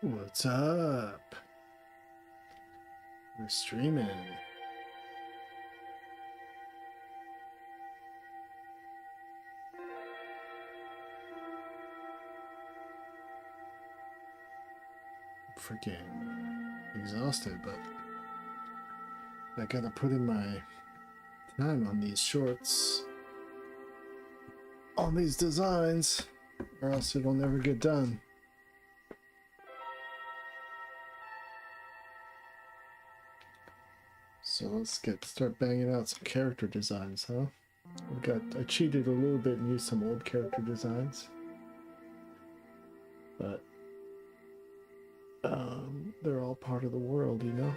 What's up? We're streaming. Freaking exhausted, but I gotta put in my time on these shorts, on these designs, or else it'll never get done. So let's start banging out some character designs, huh? I cheated a little bit and used some old character designs, but they're all part of the world, you know?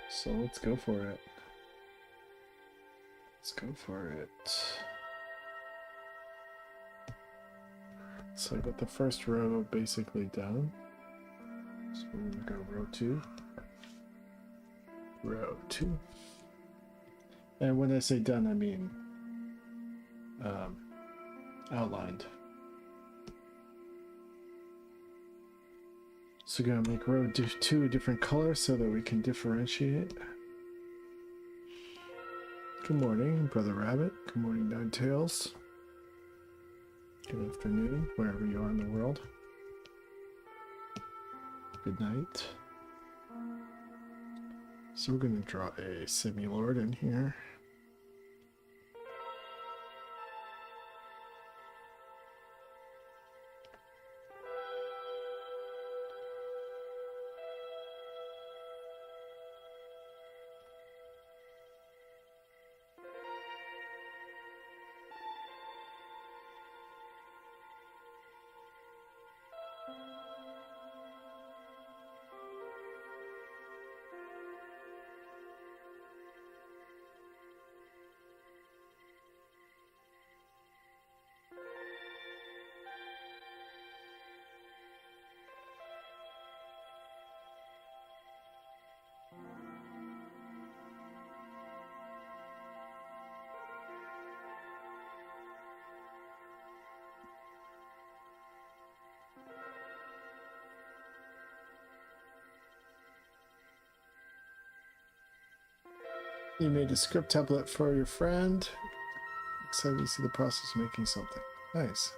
So let's go for it. Let's go for it. So I got the first row basically done. So we're gonna go row 2. Row 2. And when I say done, I mean outlined. So we're gonna make row 2 a different color so that we can differentiate. Good morning, Brother Rabbit. Good morning, Ninetails. Good afternoon, wherever you are in the world. Good night. So we're going to draw a Semi-Lord in here. You made a script template for your friend. Excited to see the process of making something. Nice.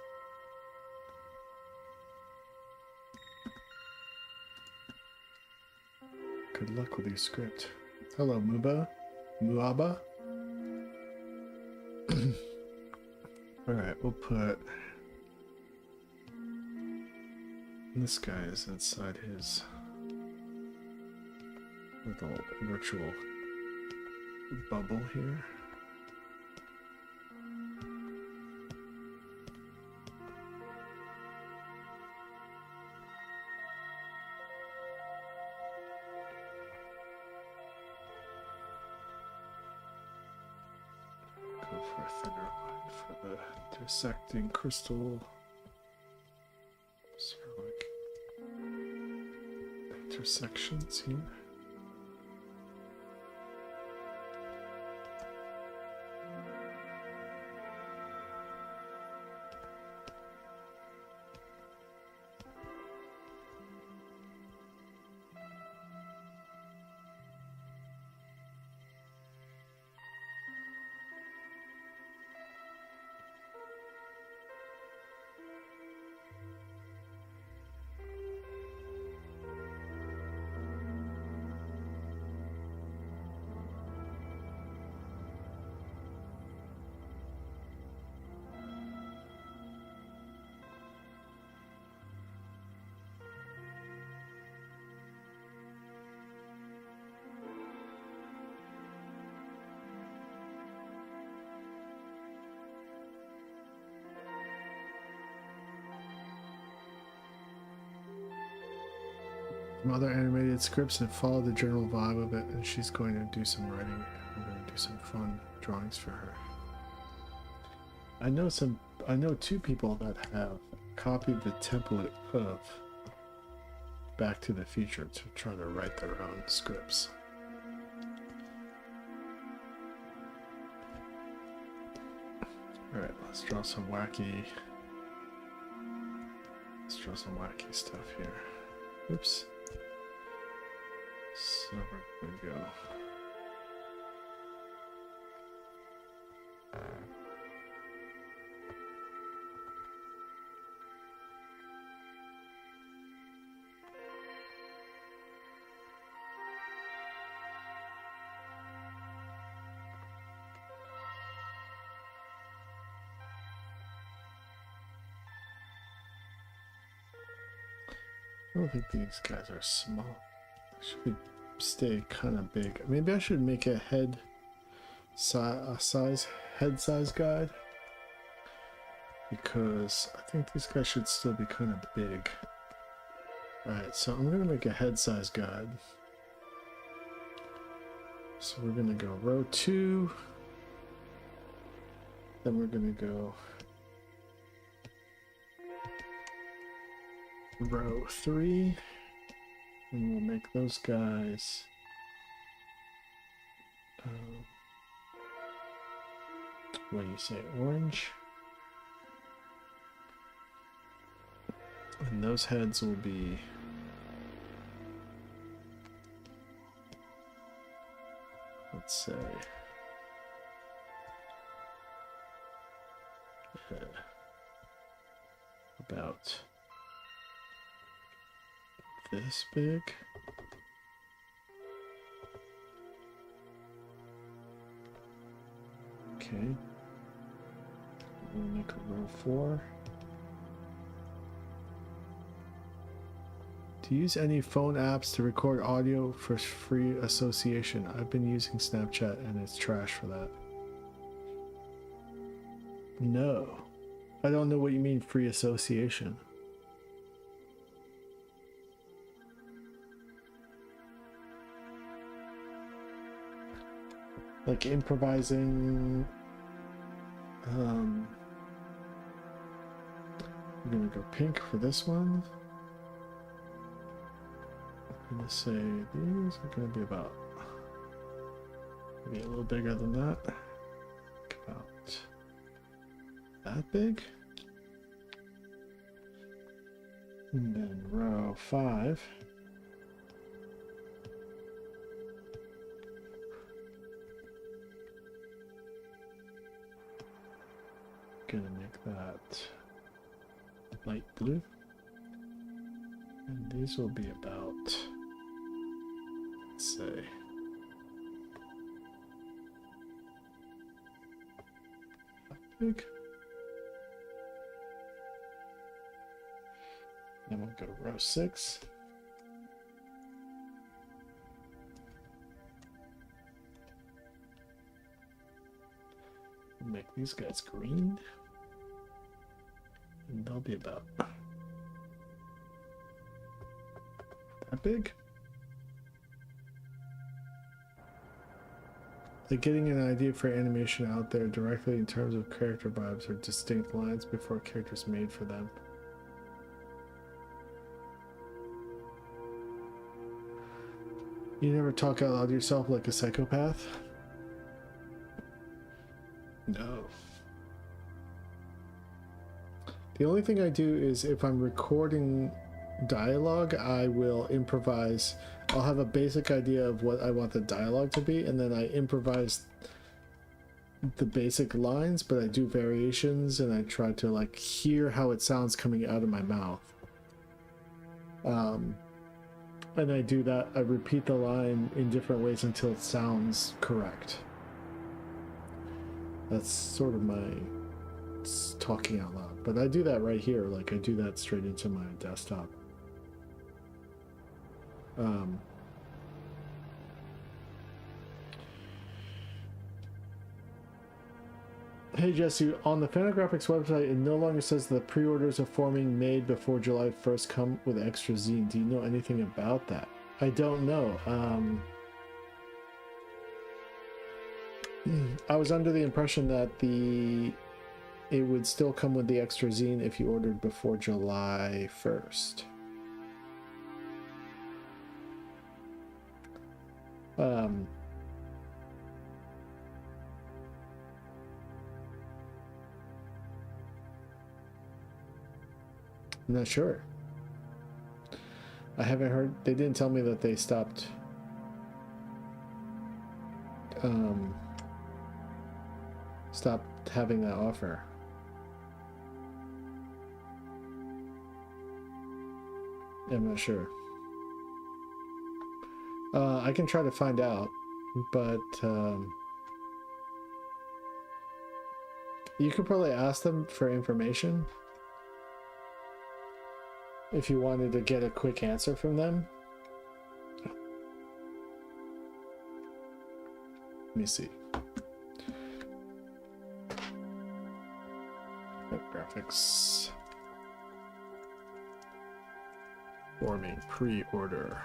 Good luck with your script. Hello, Muaba. Alright, we'll put... This guy is inside his little virtual bubble here. Go for a thinner line for the intersecting crystal. Sort of like intersections here. Some other animated scripts and follow the general vibe of it, and she's going to do some writing and we're going to do some fun drawings for her. I know 2 people that have copied the template of Back to the Future to try to write their own scripts. Alright, let's draw some wacky stuff here. Oops. So we're gonna go. I don't think these guys are small. They should stay kind of big. Maybe I should make a head size guide, because I think these guys should still be kind of big. Alright, so I'm gonna make a head size guide. So we're gonna go row 2, then we're gonna go row 3, and we'll make those guys what do you say, orange, and those heads will be let's say about this big. Okay. We'll make a row 4. To use any phone apps to record audio for free association. I've been using Snapchat and it's trash for that. No. I don't know what you mean free association. Like improvising. We're gonna go pink for this one. I'm gonna say these are gonna be about maybe a little bigger than that. About that big. And then row 5. Gonna make that light blue, and these will be about, let's say, that big. Then we'll go row 6. We'll make these guys green. And they'll be about that big. Like getting an idea for animation out there directly in terms of character vibes or distinct lines before characters made for them. You never talk out loud to yourself like a psychopath? No. The only thing I do is if I'm recording dialogue, I will improvise. I'll have a basic idea of what I want the dialogue to be, and then I improvise the basic lines, but I do variations and I try to like hear how it sounds coming out of my mouth. And I do that, I repeat the line in different ways until it sounds correct. That's sort of my talking out loud, but I do that right here. Like I do that straight into my desktop. Hey Jesse, on the Fantagraphics website, it no longer says the pre-orders are forming made before July 1st come with extra zine. Do you know anything about that? I don't know. I was under the impression that it would still come with the extra zine if you ordered before July 1st. I'm not sure. I haven't heard. They didn't tell me that they stopped. Stopped having that offer. I'm not sure. I can try to find out, but you could probably ask them for information if you wanted to get a quick answer from them. Let me see. Graphics. Forming pre-order.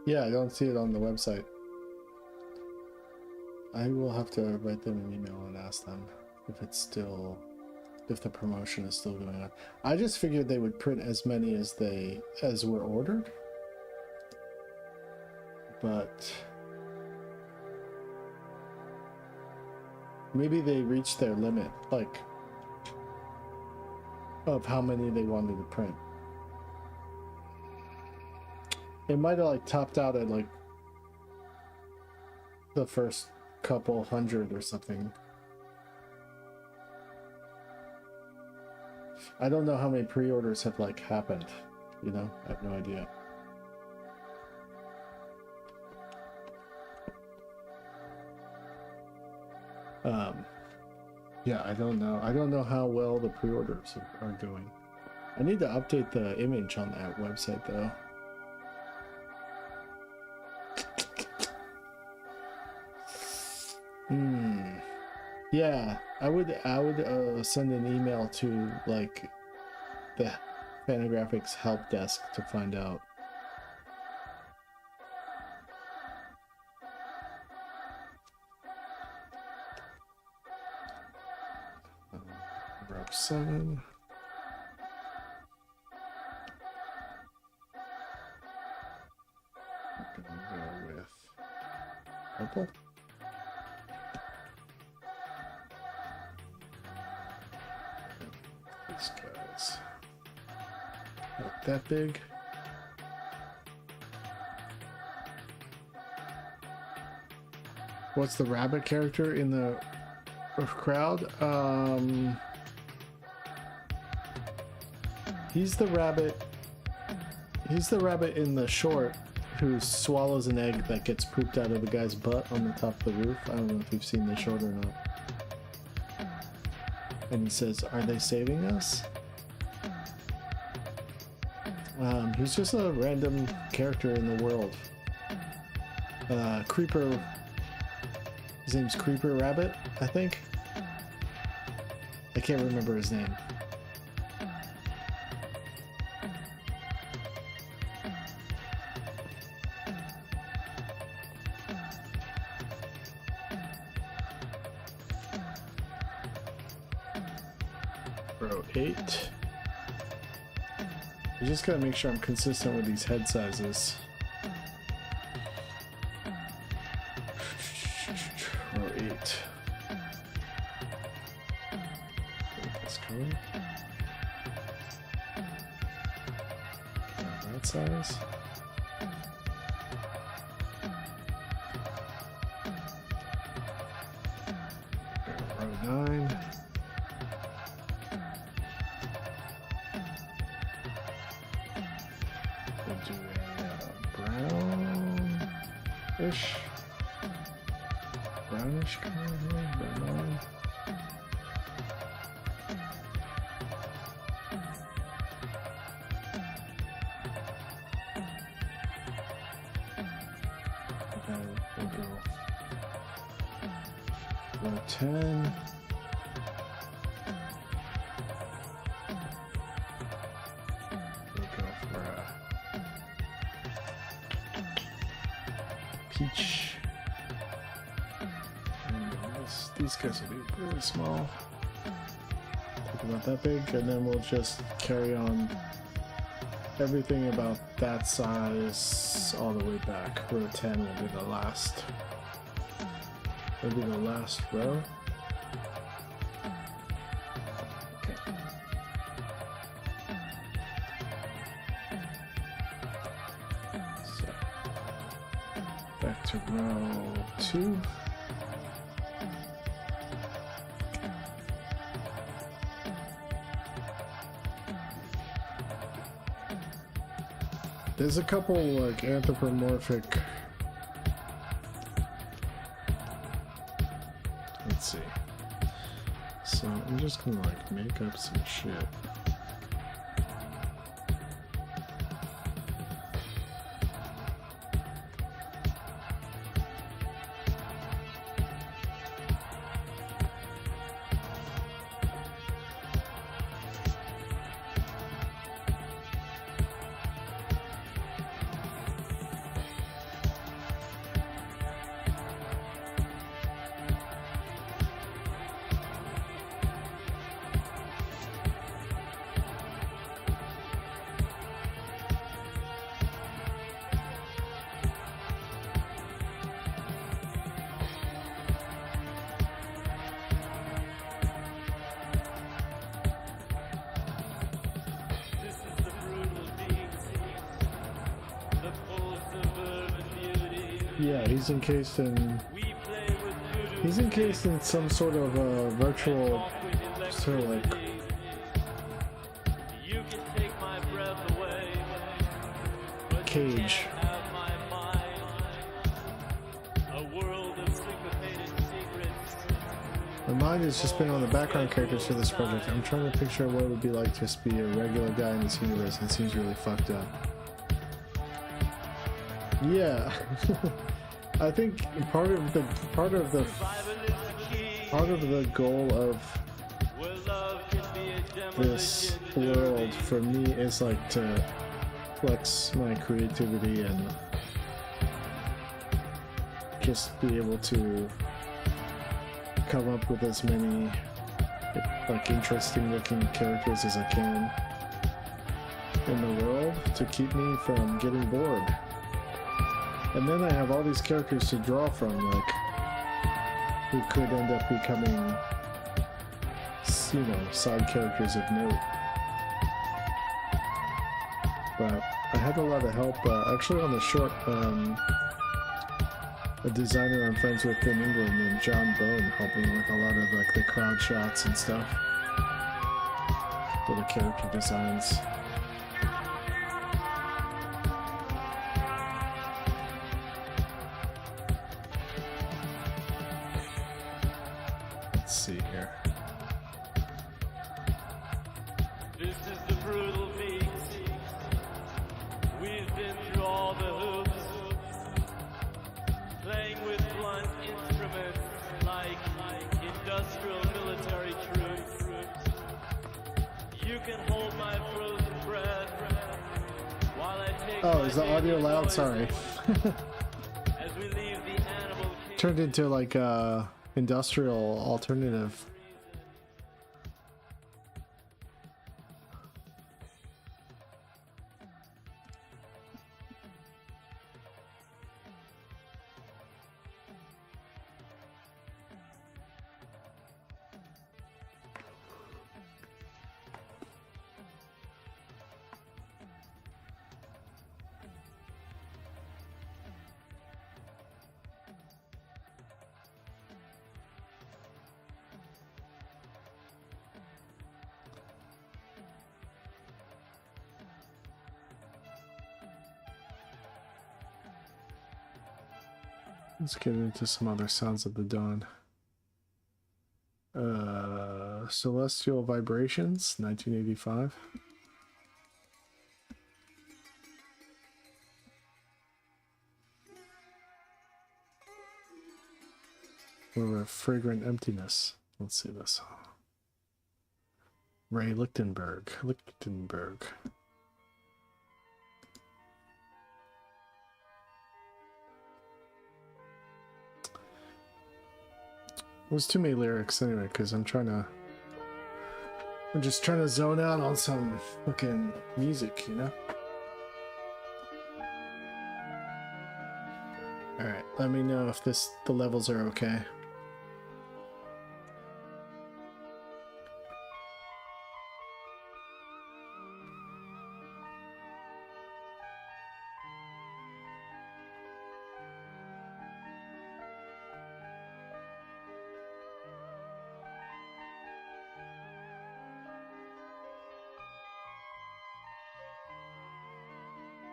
Yeah, I don't see it on the website. I will have to write them an email and ask them if it's still, if the promotion is still going on. I just figured they would print as many as were ordered, but maybe they reached their limit, like, of how many they wanted to print. It might have like topped out at like the first couple hundred or something. I don't know how many pre-orders have like happened, you know? I have no idea. Yeah, I don't know. I don't know how well the pre-orders are doing. I need to update the image on that website though. Yeah, I would send an email to like the Fantagraphics help desk to find out. Row 7. I'm gonna go with purple. These guys not that big. What's the rabbit character in the crowd? He's the rabbit. He's the rabbit in the short who swallows an egg that gets pooped out of the guy's butt on the top of the roof. I don't know if you've seen the short or not. And he says, "Are they saving us?" He's just a random character in the world. Creeper. His name's Creeper Rabbit, I think. I can't remember his name. Row 8. I just gotta make sure I'm consistent with these head sizes. Row 8. This color. That size. Row 9. do a brownish color here, brown. And we'll go row 10. Peach. And these guys will be really small. Think about that big, and then we'll just carry on everything about that size all the way back. Row 10 will be the last. Will be the last row. Okay. So back to row 2. There's a couple like anthropomorphic. Let's see. So I'm just gonna like make up some shit. Yeah, he's encased in some sort of virtual sort of like cage. My mind has just been on the background characters for this project. I'm trying to picture what it would be like to just be a regular guy in this universe, and it seems really fucked up. Yeah. I think part of the goal of this world for me is like to flex my creativity and just be able to come up with as many like interesting looking characters as I can in the world to keep me from getting bored. And then I have all these characters to draw from, like, who could end up becoming, you know, side characters of note. But I had a lot of help, actually on the short, a designer I'm friends with in England named John Bone helped me with a lot of, like, the crowd shots and stuff for the character designs. Let's see here. This is the brutal beat. We've been through all the hoops, playing with blunt instruments like industrial military troops. You can hold my frozen breath while I take. Oh, is the audio loud? Sorry. As we leave the animal Turned into like a industrial alternative. Let's get into some other sounds of the dawn. Celestial Vibrations, 1985. Or a Fragrant Emptiness. Let's see this. Ray Lichtenberg. There's too many lyrics anyway, because I'm just trying to zone out on some fucking music, you know? Alright, let me know if the levels are okay.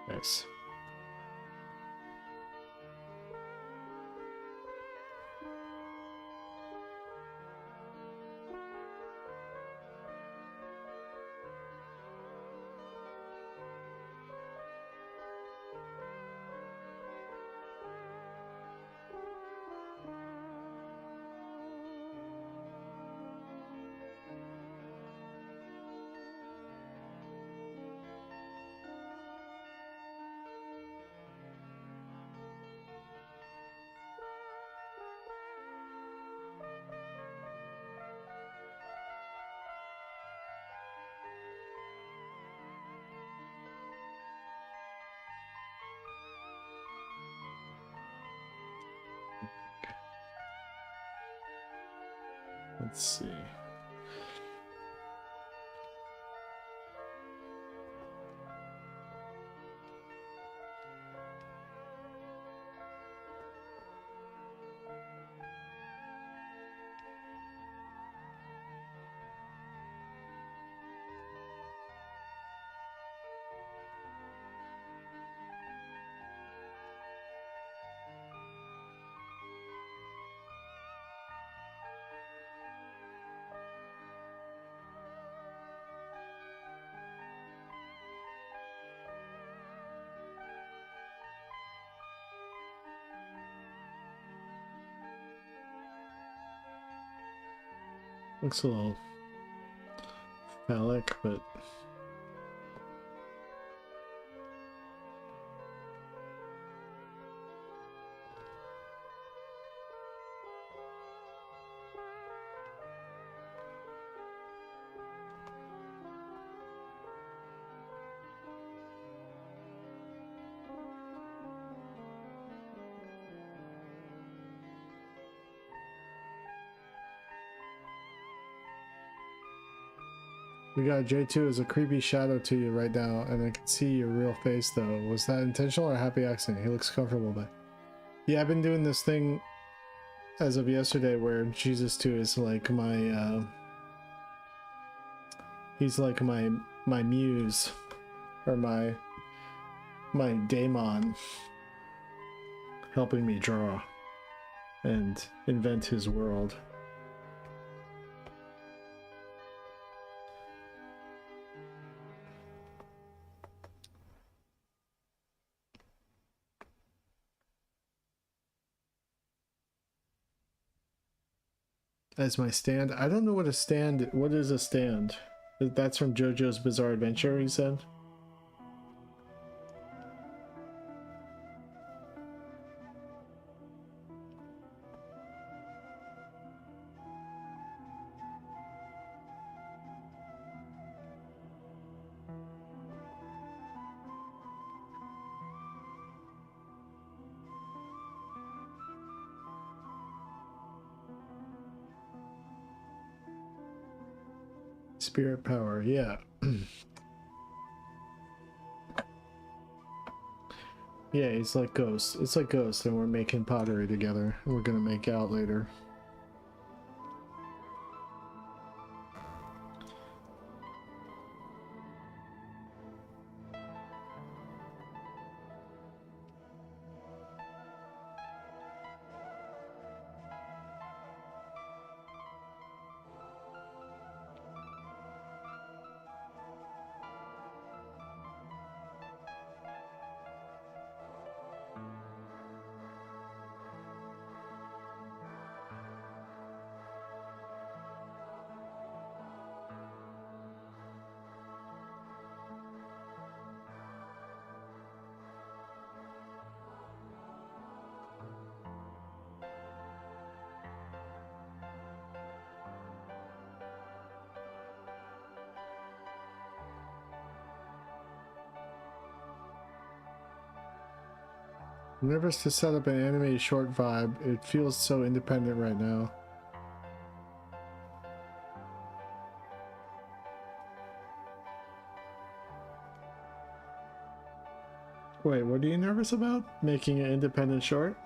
Nice. Let's see. Looks a little phallic, but we got J2 as a creepy shadow to you right now, and I can see your real face though. Was that intentional or happy accident? He looks comfortable, but yeah, I've been doing this thing as of yesterday where Jesus 2 is like my he's like my muse, or my daemon, helping me draw and invent his world. As my stand? I don't know what a stand. What is a stand? That's from JoJo's Bizarre Adventure, he said. Spirit power, yeah. Yeah, he's like Ghost. It's like Ghost, and we're making pottery together. We're gonna make out later. I'm nervous to set up an anime short vibe. It feels so independent right now. Wait, what are you nervous about? Making an independent short?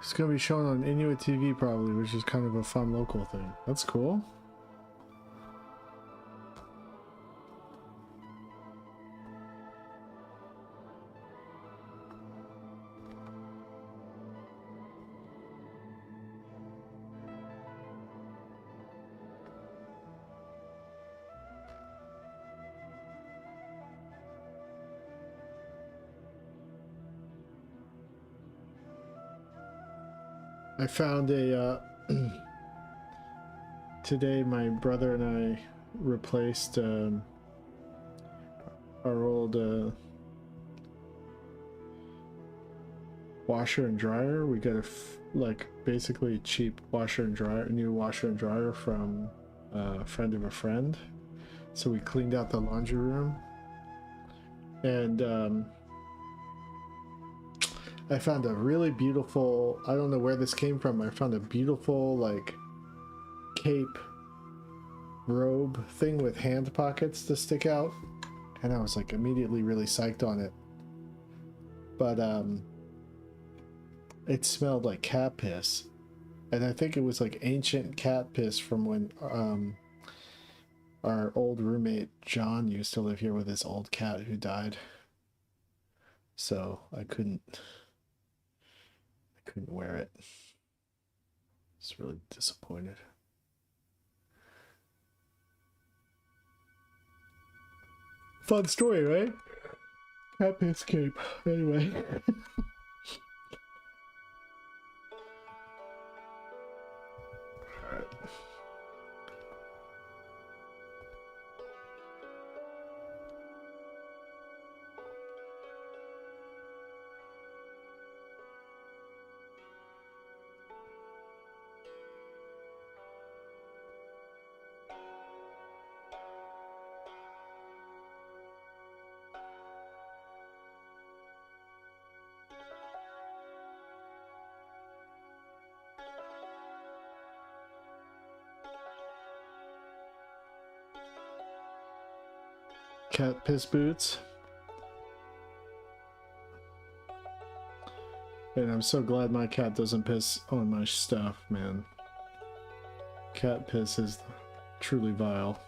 It's gonna be shown on Inuit TV probably, which is kind of a fun local thing. That's cool. I found a today my brother and I replaced our old washer and dryer. We got a like basically cheap washer and dryer, new washer and dryer from a friend of a friend. So we cleaned out the laundry room, and I found a really beautiful, I don't know where this came from, I found a beautiful like cape robe thing with hand pockets to stick out, and I was like immediately really psyched on it. But it smelled like cat piss, and I think it was like ancient cat piss from when our old roommate John used to live here with his old cat who died. So I couldn't wear it. It's really disappointed. Fun story, right? Cat piss cape. Anyway. Alright. Cat piss boots. And I'm so glad my cat doesn't piss on my stuff, man. Cat piss is truly vile.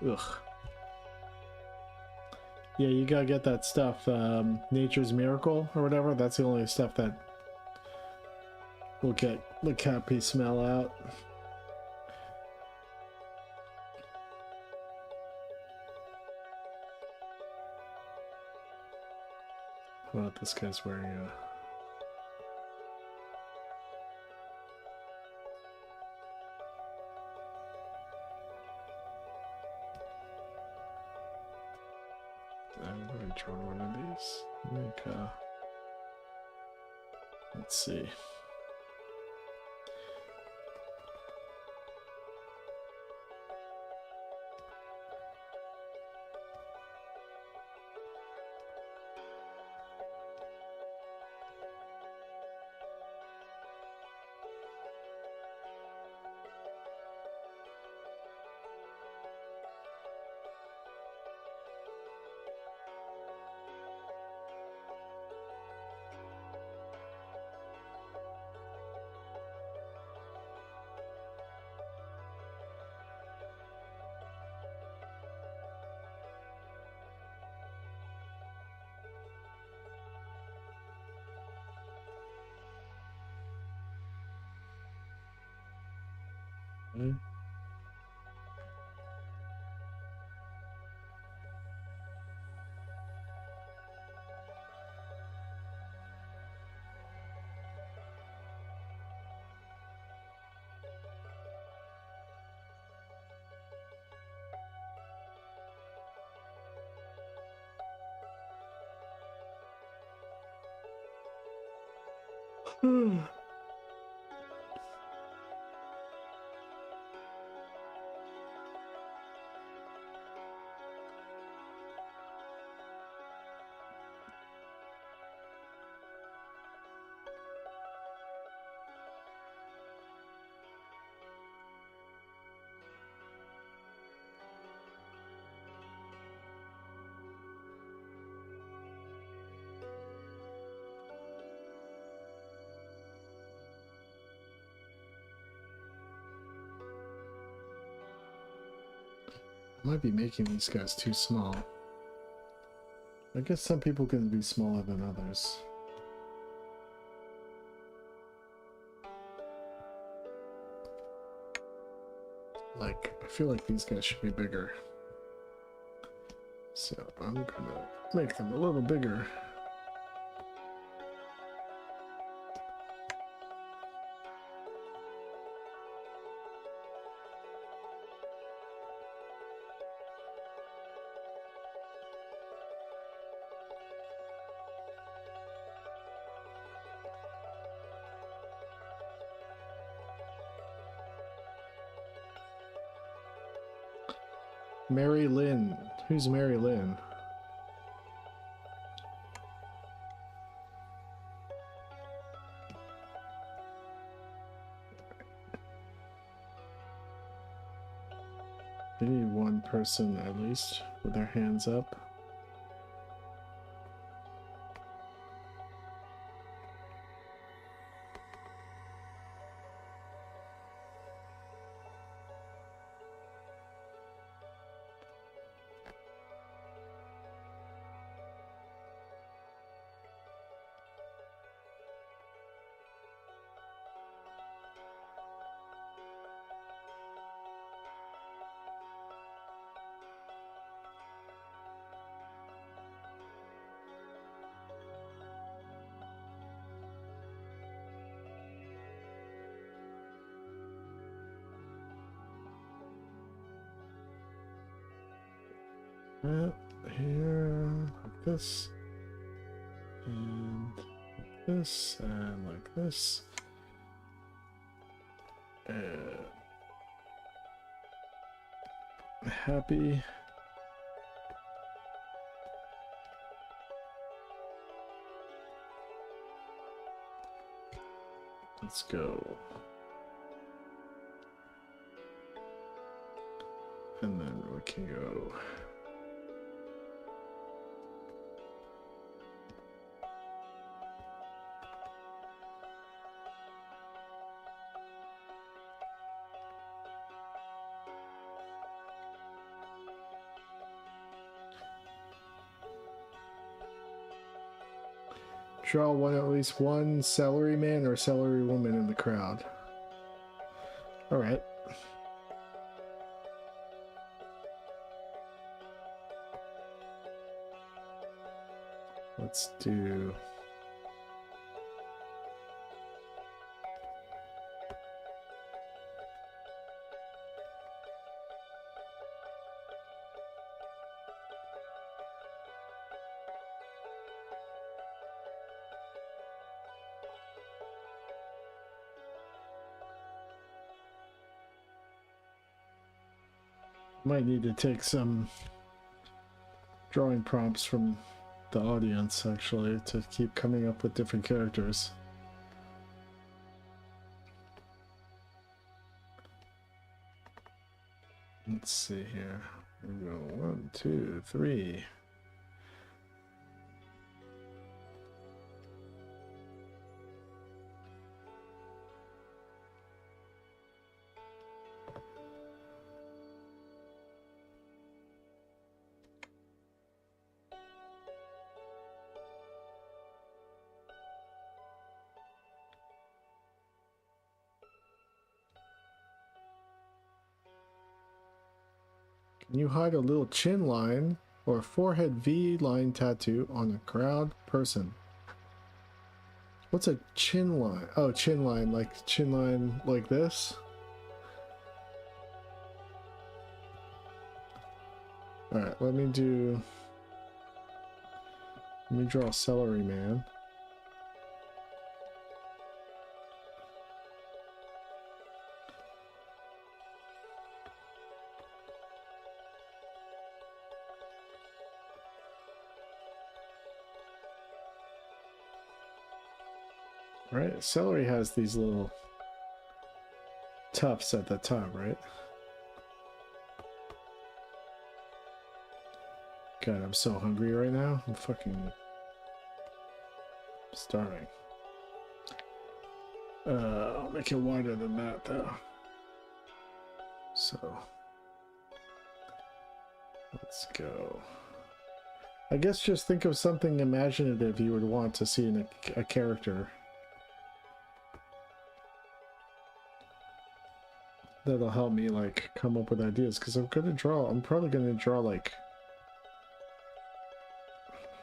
Ugh. Yeah, you gotta get that stuff, Nature's Miracle or whatever. That's the only stuff that will get the cat pee smell out. How about this guy's wearing a... I'm going to draw one of these. Like, let's see. Okay. I might be making these guys too small. I guess some people can be smaller than others. Like, I feel like these guys should be bigger. So I'm gonna make them a little bigger. Mary Lynn. Who's Mary Lynn? We need one person at least with their hands up. Here, like this, and like this, and like this. Happy. Let's go. And then we can go. Draw one, at least one celery man or celery woman in the crowd. All right. Let's do. Might need to take some drawing prompts from the audience actually to keep coming up with different characters. Let's see here. We go 1, 2, 3. Can you hide a little chin line or a forehead V line tattoo on a crowd person? What's a chin line? Oh, chin line like this? Alright, let me draw Celery Man. Right, celery has these little tufts at the top, right? God, I'm so hungry right now. I'm fucking starving. I'll make it wider than that though. So let's go. I guess just think of something imaginative you would want to see in a character. That'll help me like come up with ideas, because I'm probably gonna draw like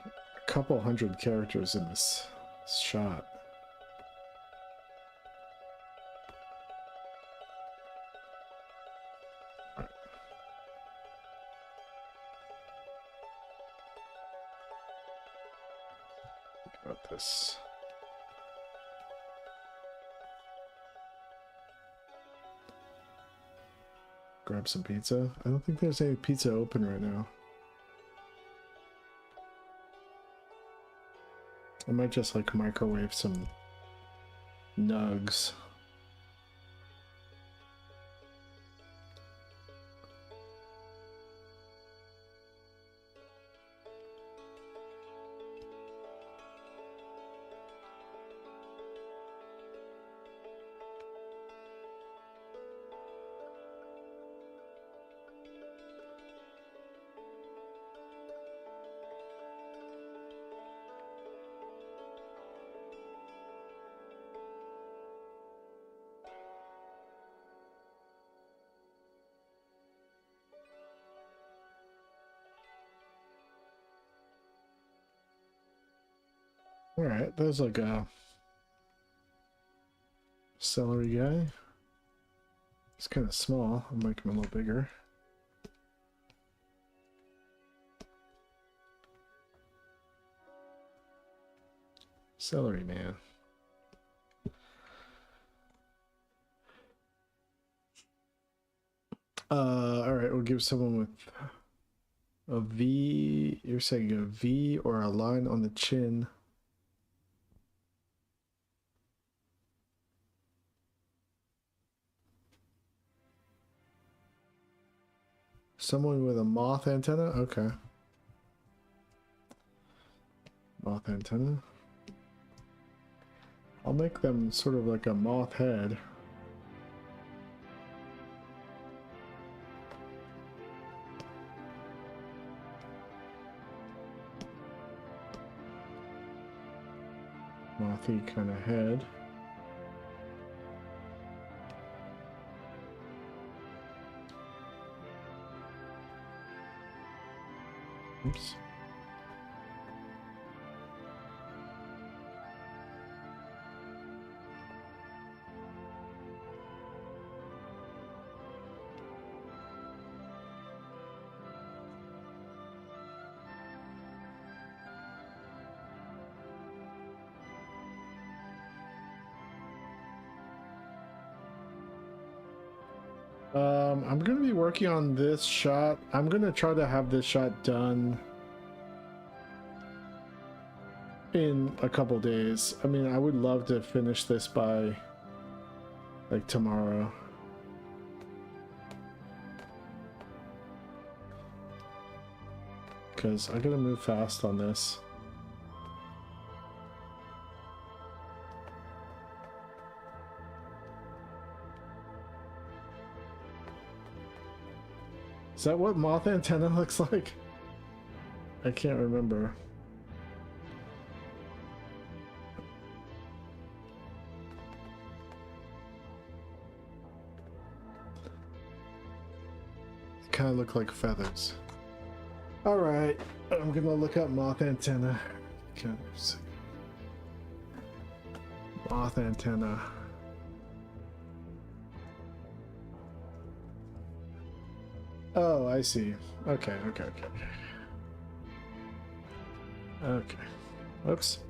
a couple hundred characters in this shot. About this. Grab some pizza. I don't think there's any pizza open right now. I might just like microwave some nugs. Alright, there's like a celery guy. It's kind of small. I'll make him a little bigger. Celery Man. Alright, we'll give someone with a V. You're saying a V or a line on the chin. Someone with a moth antenna? Okay. Moth antenna. I'll make them sort of like a moth head. Mothy kind of head. Oops. I'm gonna be working on this shot. I'm gonna try to have this shot done in a couple days. I mean, I would love to finish this by like tomorrow. Because I gotta move fast on this. Is that what moth antenna looks like? I can't remember. kind of look like feathers. All right, I'm gonna look up moth antenna. Okay, moth antenna. Oh, I see. Okay. Okay. Whoops.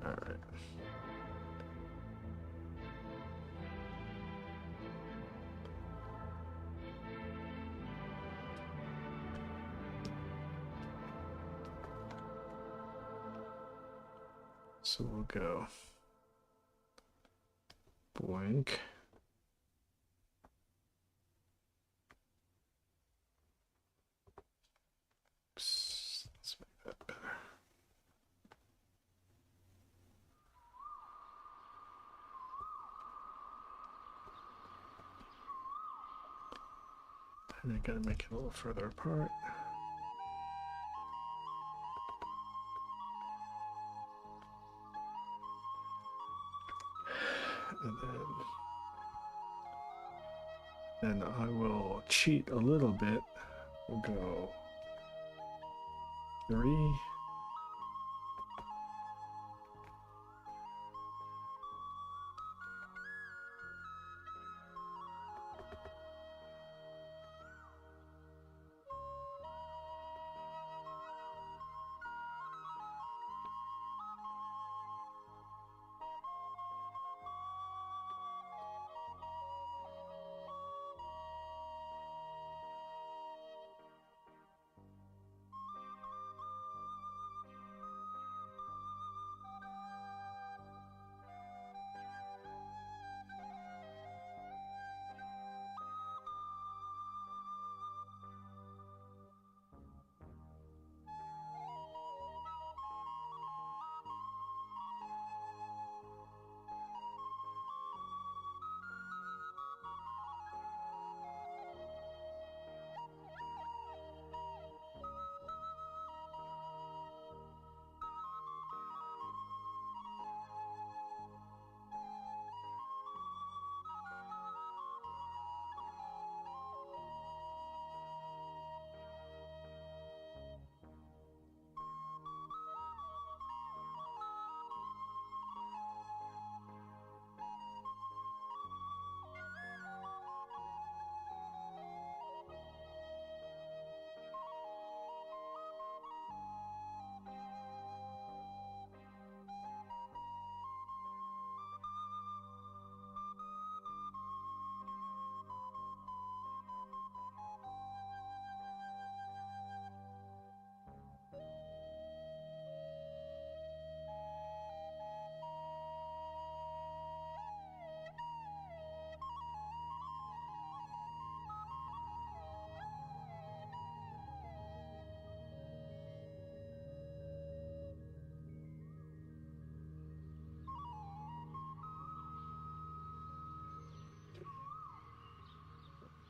All right. So we'll go blank. Let's make that better. And I gotta make it a little further apart. And then I will cheat a little bit. We'll go 3.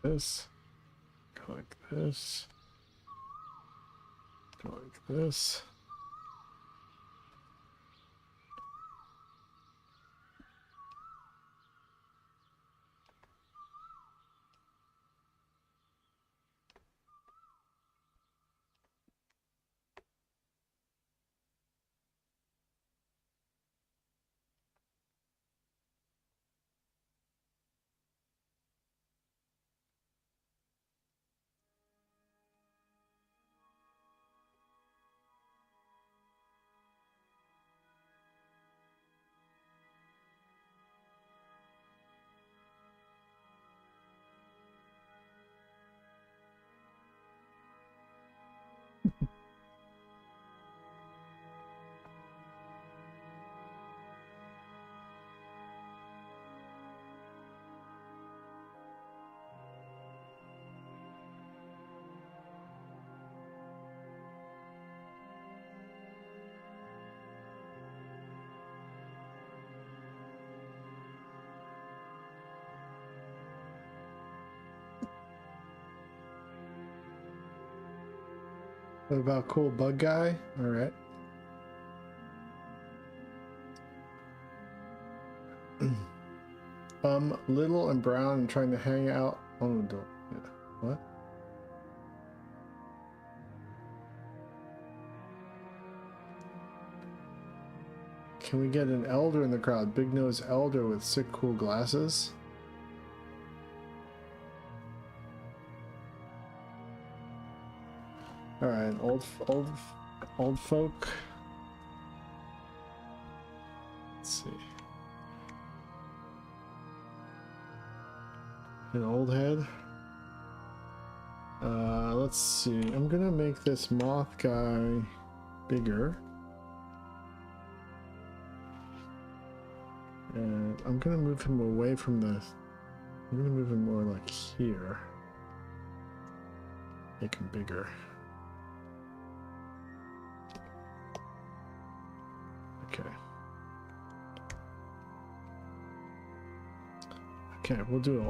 This. Go like this. Go like this. What about cool bug guy? All right. Little and brown and trying to hang out. Oh, don't. Yeah. What? Can we get an elder in the crowd? Big nose elder with sick cool glasses. All right, old folk. Let's see. An old head. Let's see. I'm gonna make this moth guy bigger. And I'm gonna move him away from the... I'm gonna move him more like here. Make him bigger. Okay. Okay, we'll do an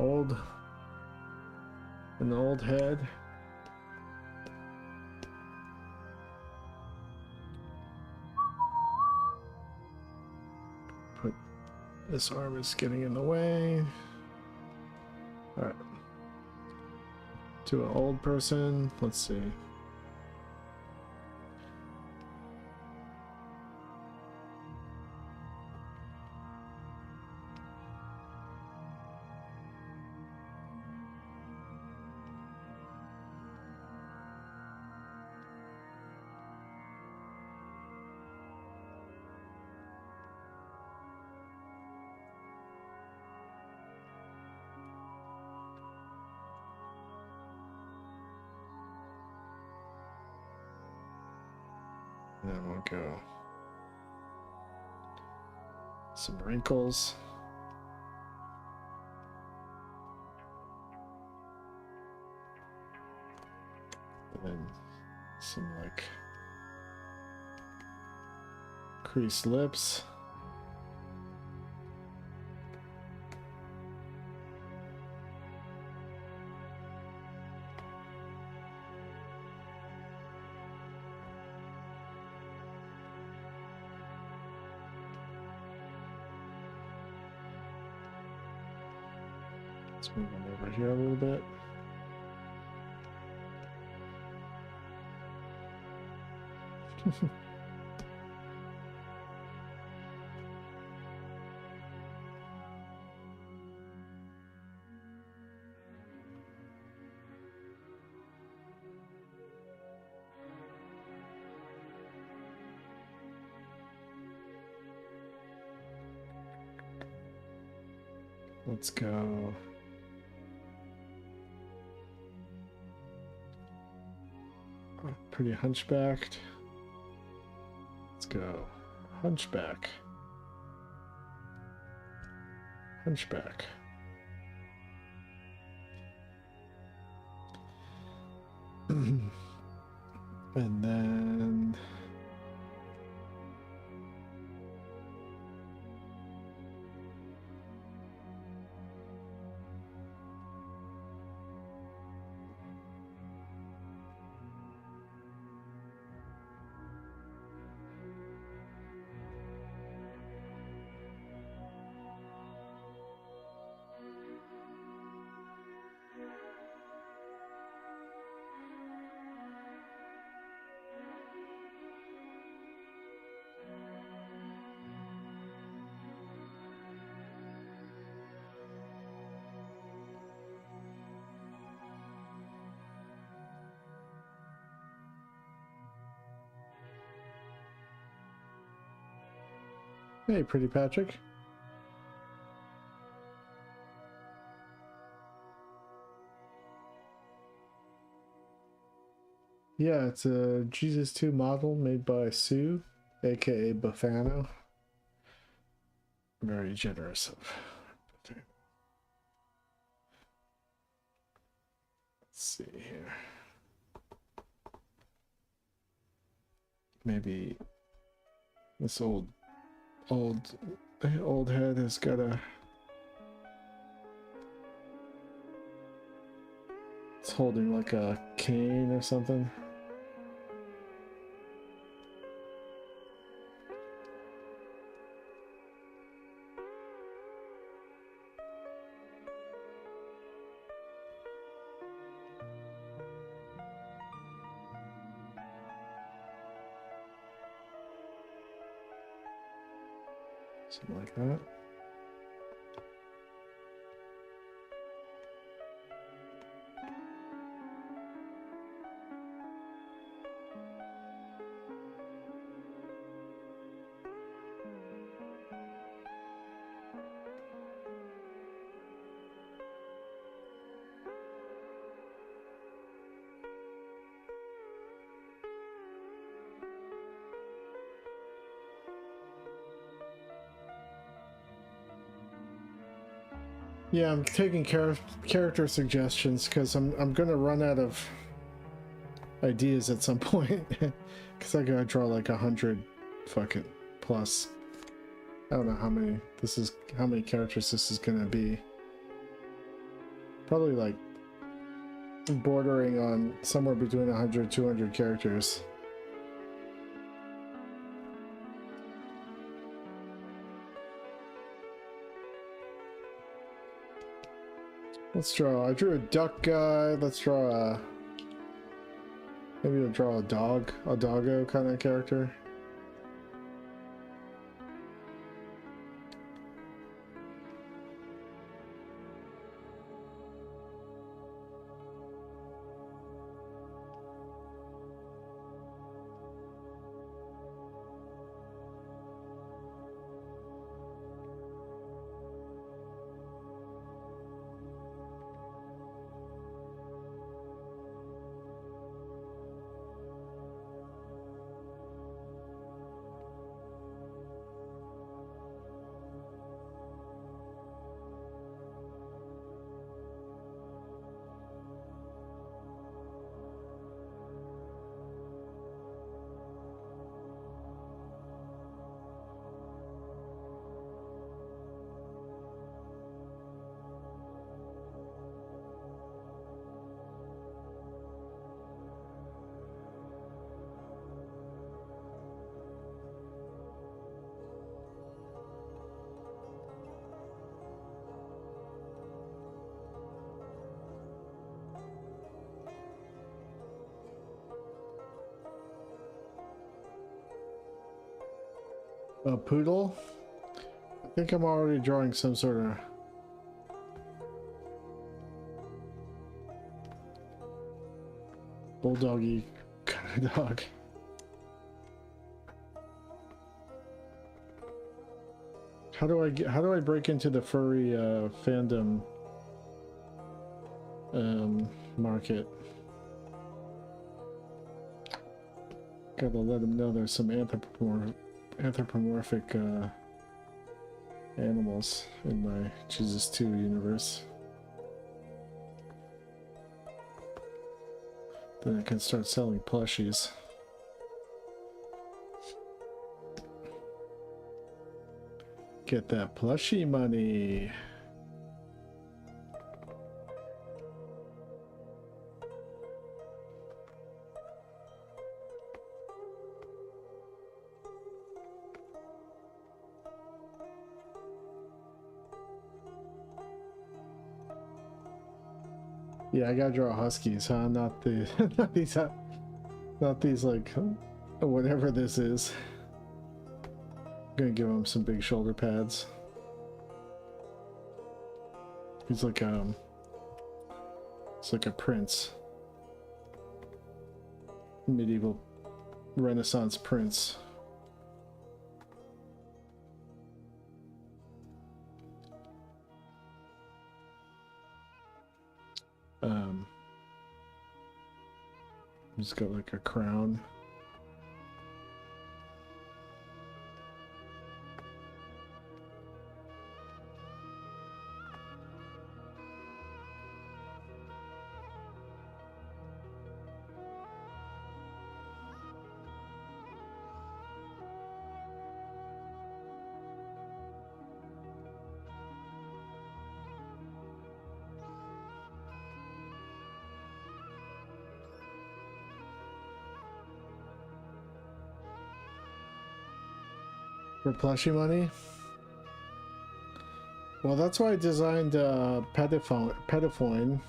old head. Put this arm is getting in the way. All right. To an old person. Let's see. Then we'll go some wrinkles. And then some like creased lips. Let's move him over here a little bit. Let's go. Pretty hunchbacked. Let's go. Hunchback. Hunchback. And then hey, pretty Patrick. Yeah, it's a Jesus 2 model made by Sue, aka Bufano. Very generous of. Let's see here. Maybe this old head has got a... It's holding like a cane or something. Something like that. Yeah, I'm taking character suggestions because I'm gonna run out of ideas at some point because I gotta draw like 100 fucking plus. I don't know how many characters this is gonna be. Probably like bordering on somewhere between 100 200 characters. Let's draw. I drew a duck guy. Let's draw a. Maybe we'll draw a dog, a doggo kind of character. A poodle? I think I'm already drawing some sort of bulldoggy kind of dog. How do I break into the furry fandom market? Gotta let them know there's some anthropomorphic animals in my Jesus 2 universe. Then I can start selling plushies. Get that plushie money. Yeah, I gotta draw huskies, huh? Not the not these like whatever this is. I'm gonna give him some big shoulder pads. He's like it's like a prince, medieval Renaissance prince. He's got like a crown. For plushie money? Well, that's why I designed Petafoin,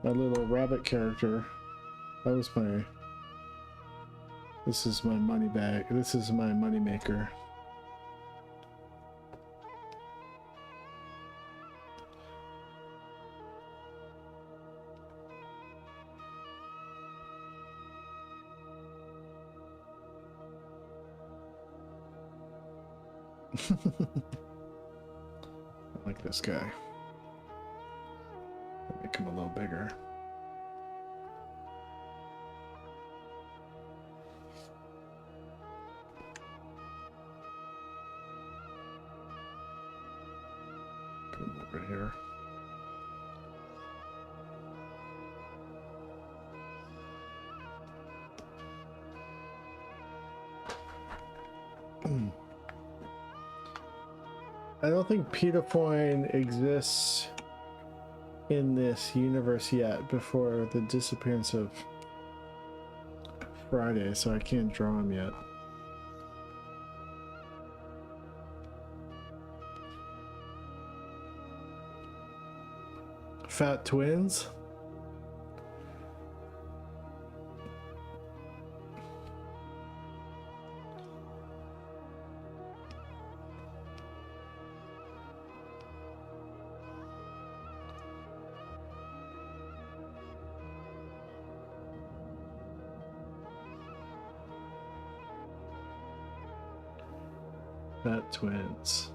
my little rabbit character. That was my... This is my money bag. This is my money maker. I like this guy. Make him a little bigger. Put him over here. I don't think Pedophone exists in this universe yet before the disappearance of Friday, so I can't draw him yet. Fat twins? Fat twins.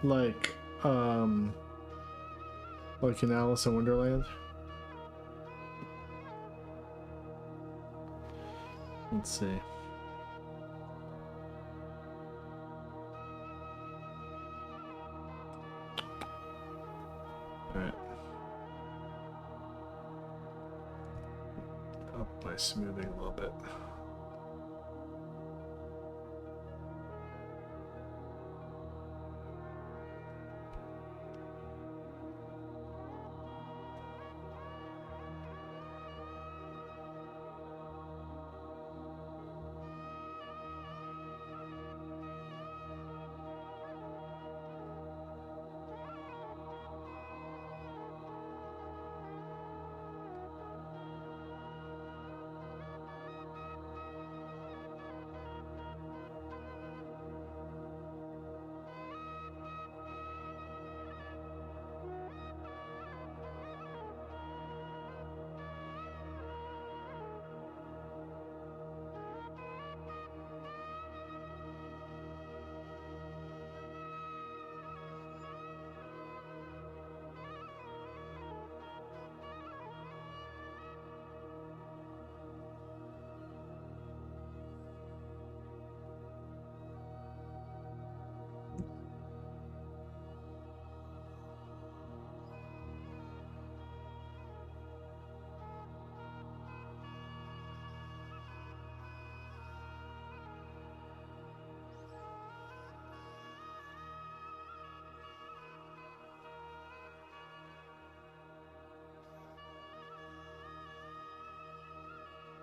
Like in Alice in Wonderland. Let's see. Alright. Up my smoothing a little bit.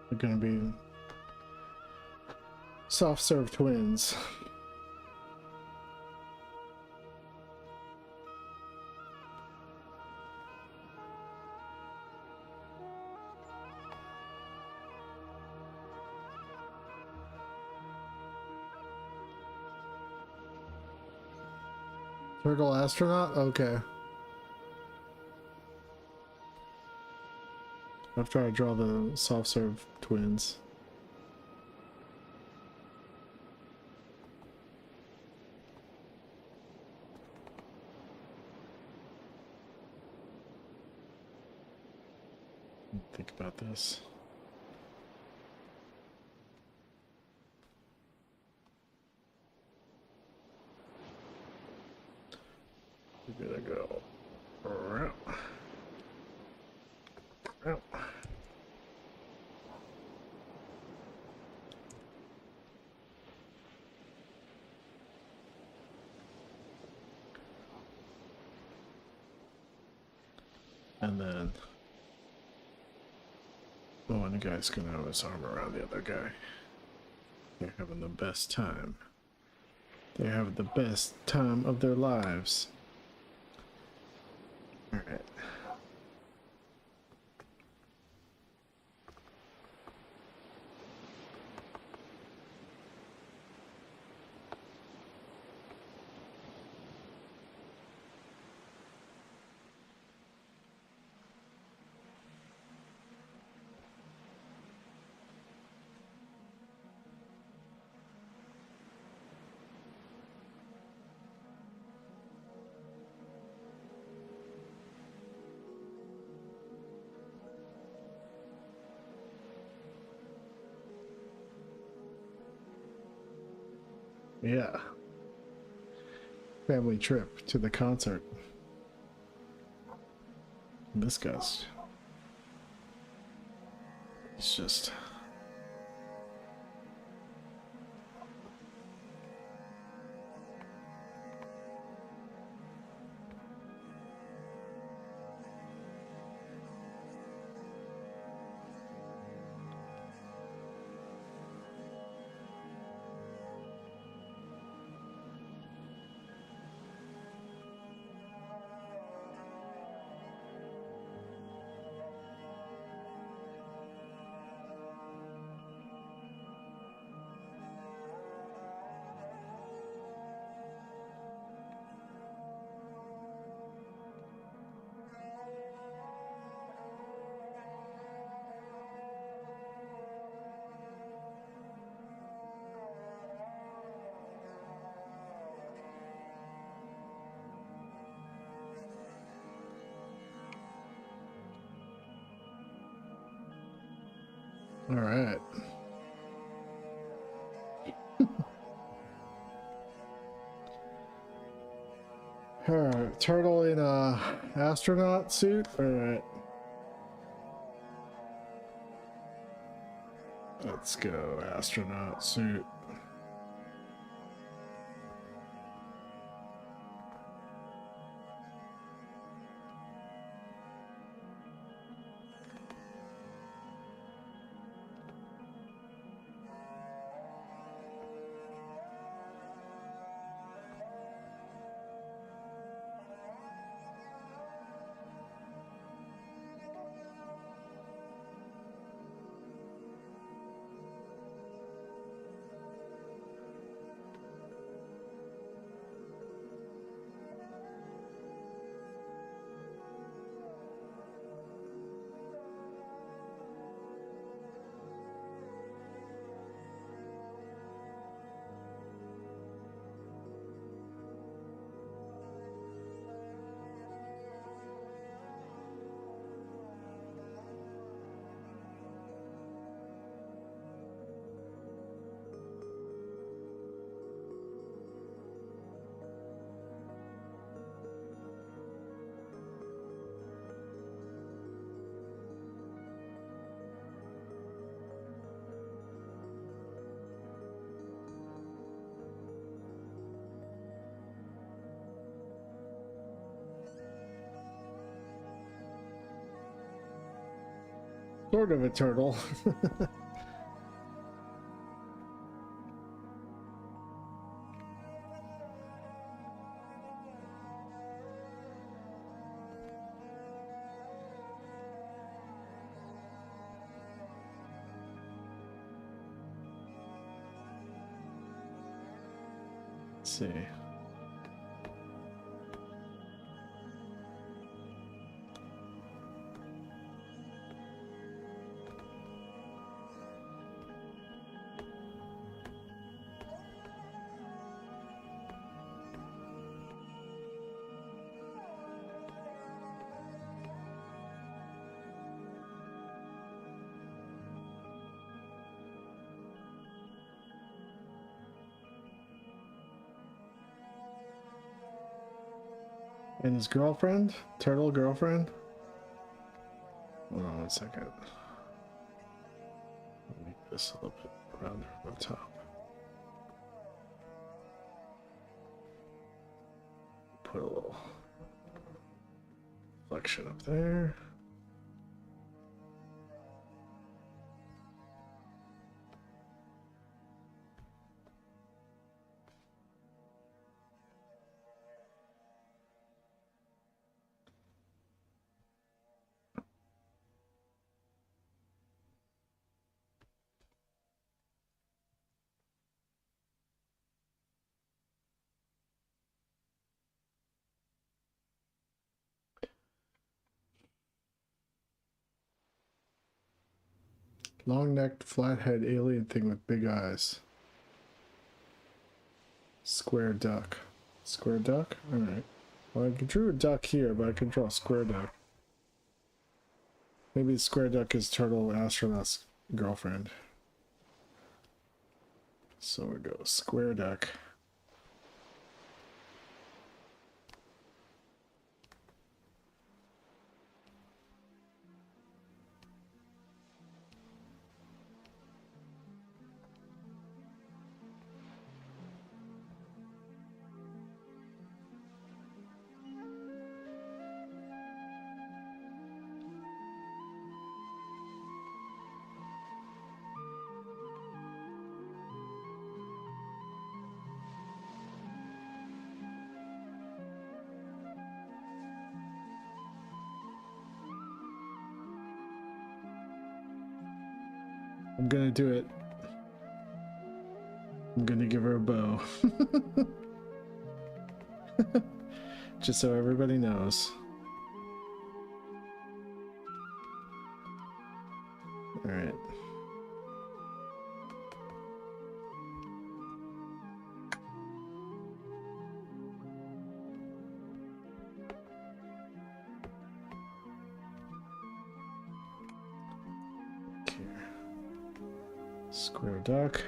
They're gonna be soft serve twins. Turtle astronaut? Okay. After I draw the soft serve twins. Think about this. We're gonna go around. Around. And then one guy's gonna have his arm around the other guy. They're having the best time. They're having the best time of their lives. Alright. Yeah. Family trip to the concert. This guy's... It's just... All right. Alright, turtle in a astronaut suit. Alright. Let's go, astronaut suit. Sort of a turtle. Let's see. And his girlfriend? Turtle girlfriend? Hold on 1 second. Make this a little bit rounder on the top. Put a little reflection up there. Long-necked, flat-head alien thing with big eyes. Square duck. Square duck? Alright. Well, I drew a duck here, but I can draw a square duck. Maybe the square duck is Turtle Astronaut's girlfriend. So we go square duck. I'm gonna do it. I'm gonna give her a bow. Just so everybody knows. Alright. Square duck.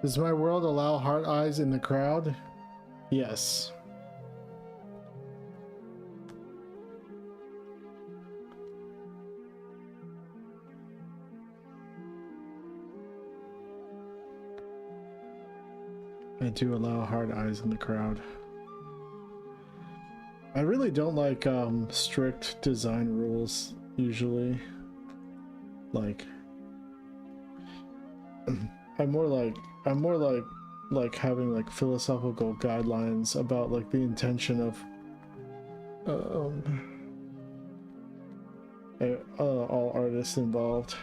Does my world allow heart eyes in the crowd? Yes. I do allow hard eyes in the crowd. I really don't like strict design rules usually. Like I'm more like having like philosophical guidelines about like the intention of all artists involved.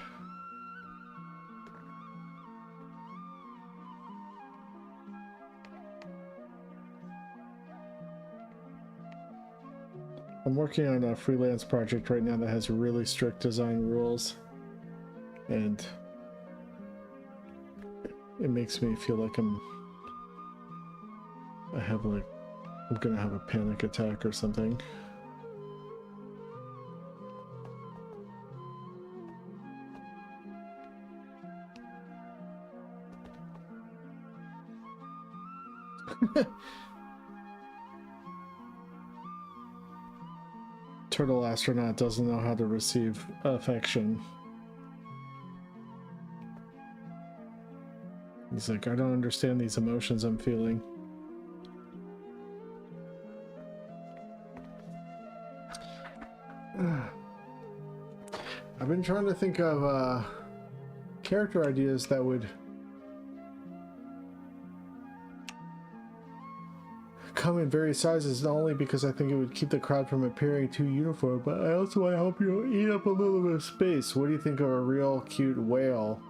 I'm working on a freelance project right now that has really strict design rules, and it makes me feel like I'm gonna have a panic attack or something. Turtle astronaut doesn't know how to receive affection. He's like, I don't understand these emotions I'm feeling. I've been trying to think of character ideas that would come in various sizes, not only because I think it would keep the crowd from appearing too uniform, but I also want to help you eat up a little bit of space. What do you think of a real cute whale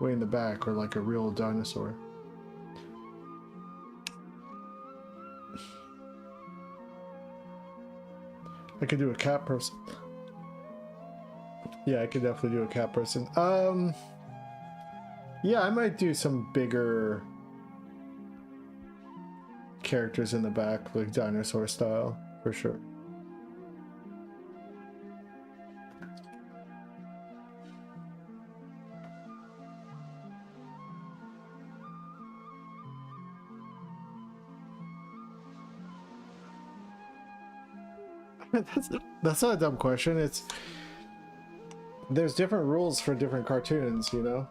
way in the back, or like a real dinosaur? I could do a cat person. Yeah, I could definitely do a cat person. Yeah, I might do some bigger characters in the back, like dinosaur style, for sure. That's not a dumb question. There's different rules for different cartoons, you know?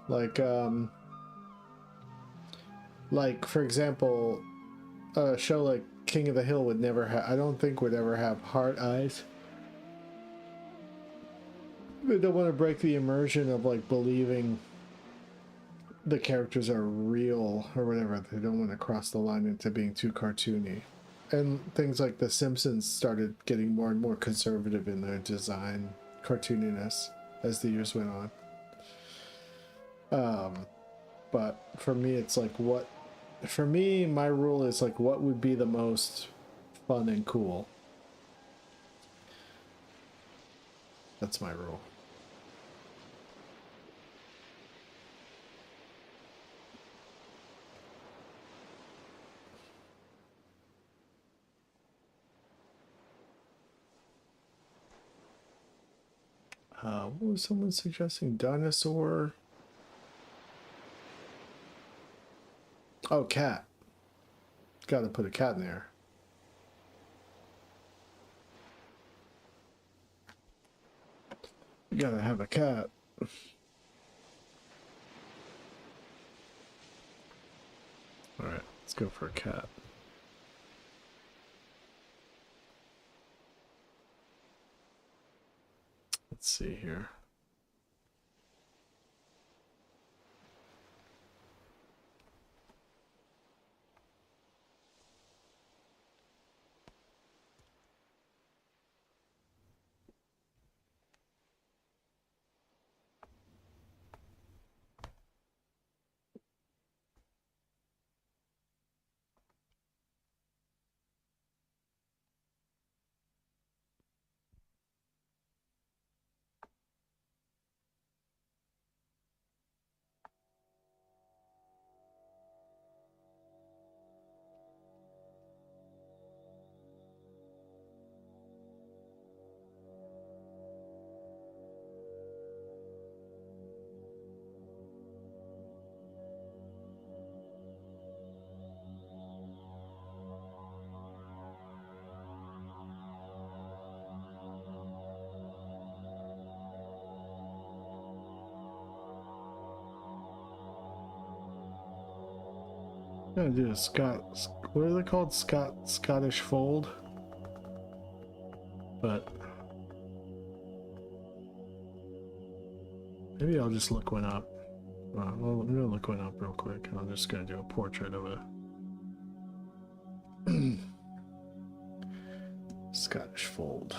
Like for example, a show like King of the Hill would never have, I don't think would ever have heart eyes. They don't want to break the immersion of like believing the characters are real or whatever. They don't want to cross the line into being too cartoony. And things like The Simpsons started getting more and more conservative in their design cartooniness as the years went on. But for me, it's like for me, my rule is like what would be the most fun and cool. That's my rule. What was someone suggesting? Dinosaur. Oh, cat. Got to put a cat in there. You gotta have a cat. Alright, let's go for a cat. Let's see here. I'm gonna do a what are they called? Scottish fold. But maybe I'll just look one up. Well, I'm gonna look one up real quick. I'm just gonna do a portrait of a Scottish fold.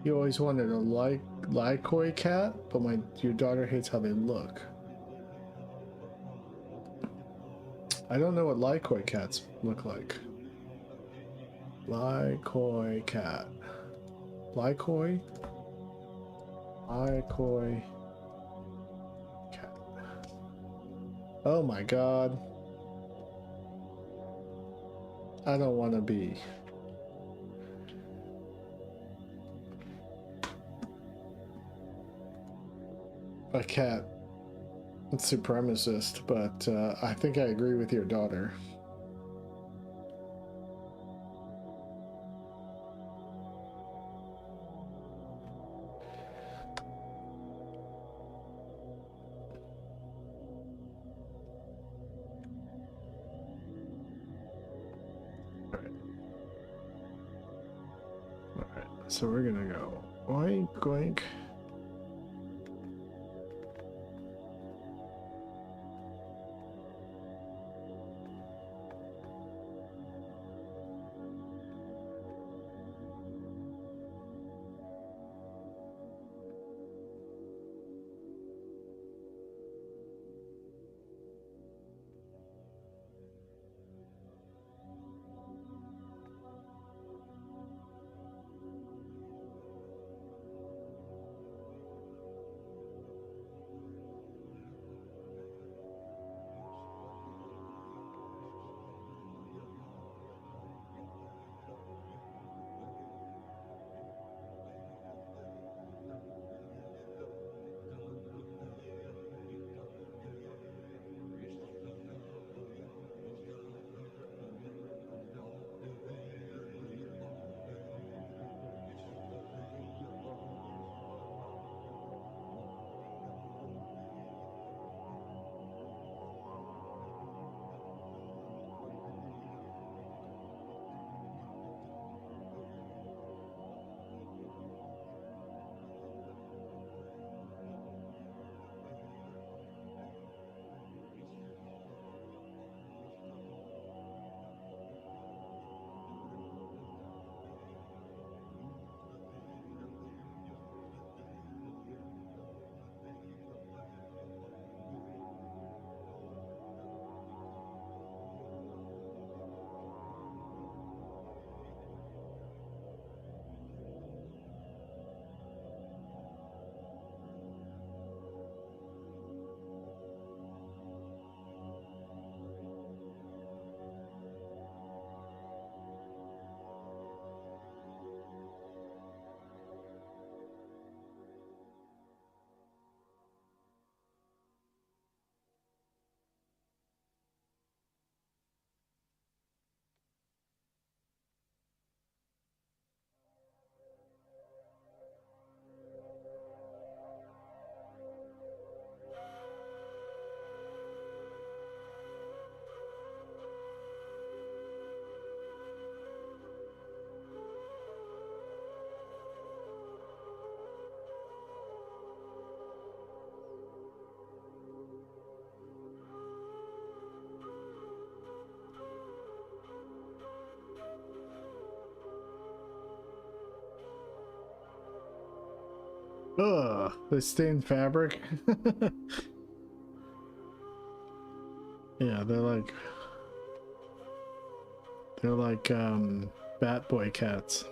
You always wanted a Lycoy cat, but your daughter hates how they look. I don't know what Lycoy cats look like. Lycoy cat. Lycoy? Lycoy cat. Oh my god. I don't want to be. A cat supremacist, but I think I agree with your daughter. Alright, so we're gonna go oink oink. Ugh, the stained fabric. Yeah, they're like Bat Boy cats.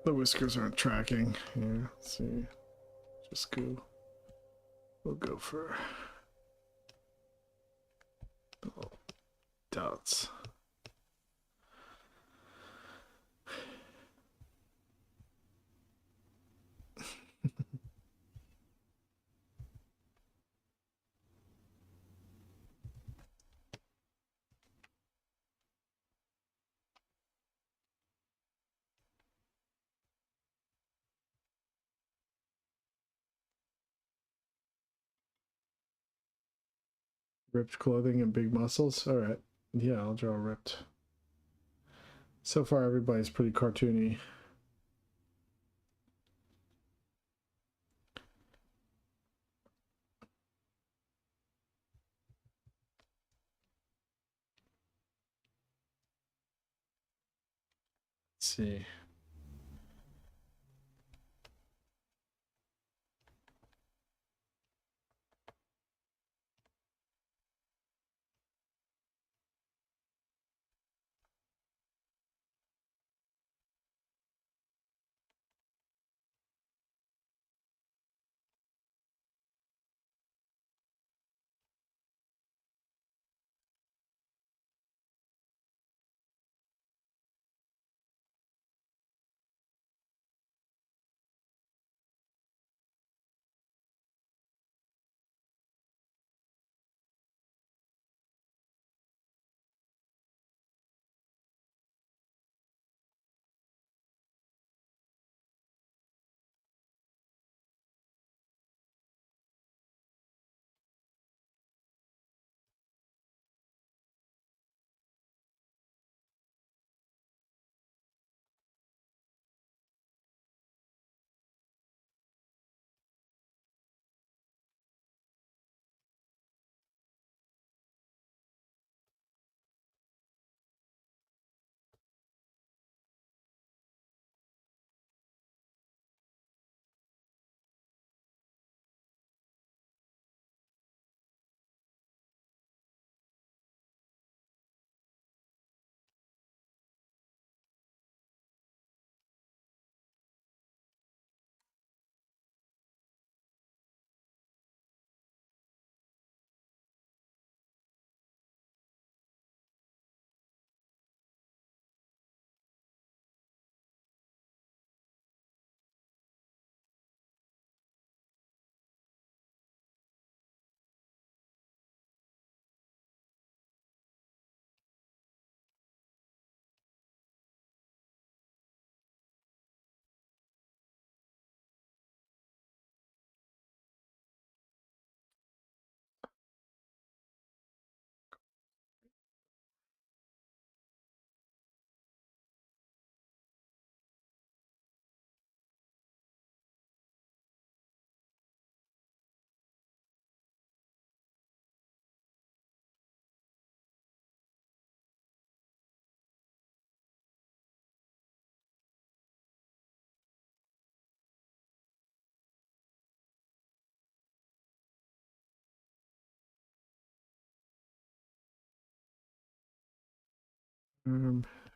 The whiskers aren't tracking. Yeah, let's see. Just go. We'll go for little dots. Ripped clothing and big muscles. All right. Yeah, I'll draw ripped. So far, everybody's pretty cartoony. Let's see.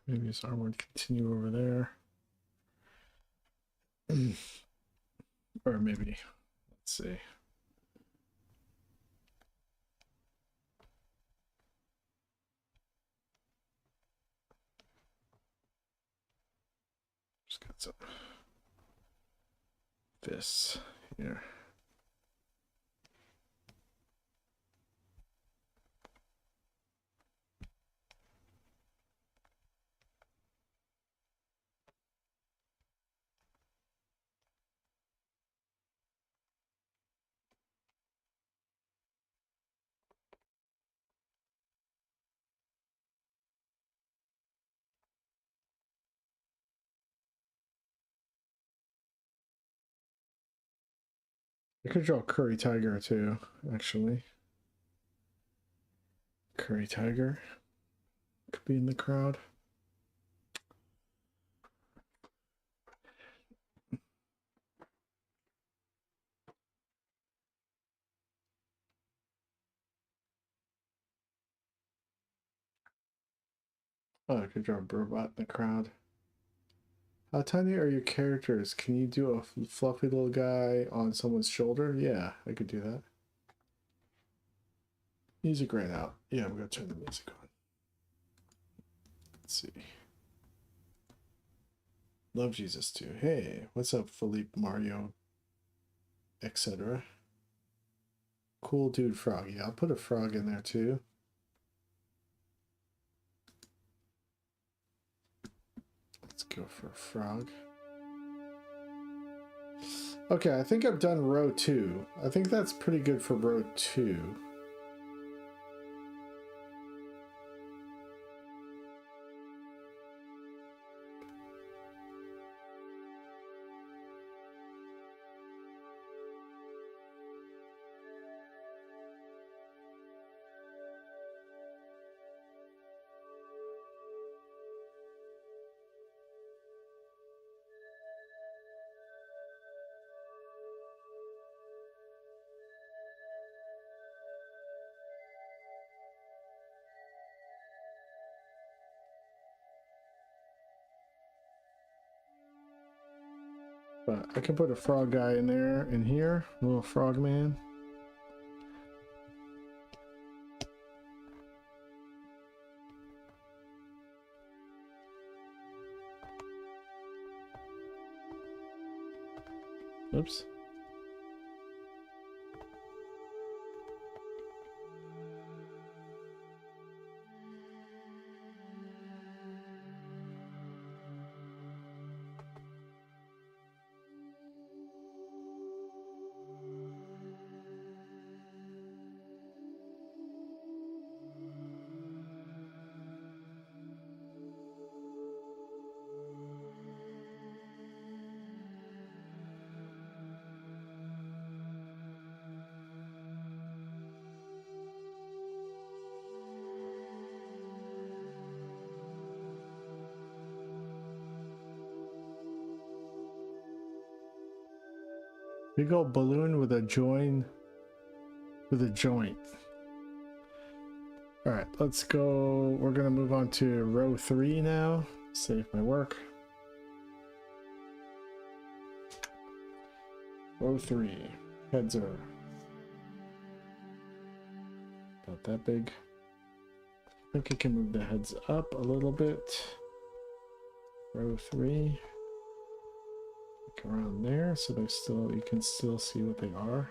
Maybe his arm would continue over there. Or maybe, let's see. Just got some fists here. I could draw Curry Tiger too, actually. Curry Tiger could be in the crowd. Oh, I could draw a robot in the crowd. How tiny are your characters? Can you do a fluffy little guy on someone's shoulder? Yeah, I could do that. Music right out. Yeah, I'm gonna turn the music on. Let's see. Love Jesus too. Hey, what's up, Philippe, Mario, etc. Cool dude frog. Yeah, I'll put a frog in there too. Let's go for a frog. Okay, I think I've done row 2. I think that's pretty good for row 2. But I can put a frog guy in there, in here, little frog man. Oops. Big old balloon with a joint. All right, let's go. We're gonna move on to row 3 now. Save my work. Row 3. Heads are about that big. I think I can move the heads up a little bit. Row 3. Like around there, so they're still, you can still see what they are.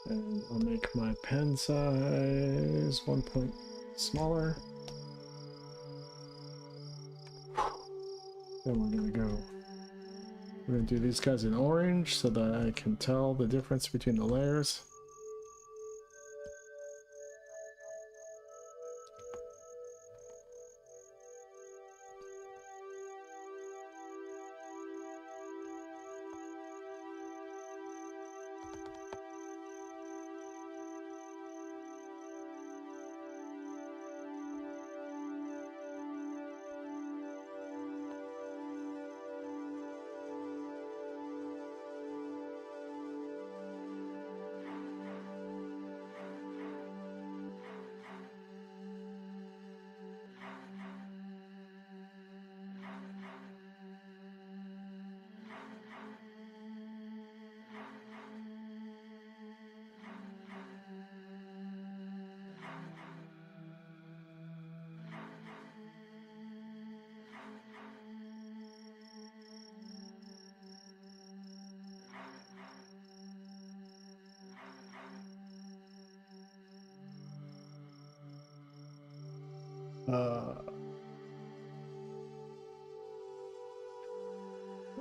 And I'll make my pen size 1 point smaller. Then we're gonna go. We're gonna do these guys in orange so that I can tell the difference between the layers.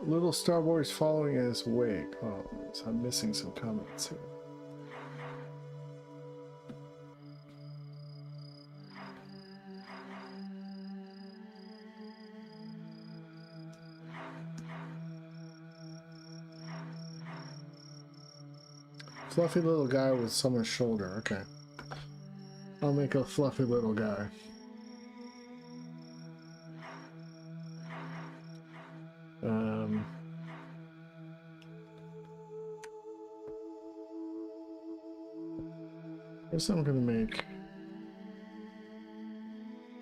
Little Star Wars following in his wake. Oh, so I'm missing some comments here. Fluffy little guy with someone's shoulder. Okay. I'll make a fluffy little guy. Guess I'm gonna make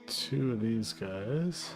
2 of these guys.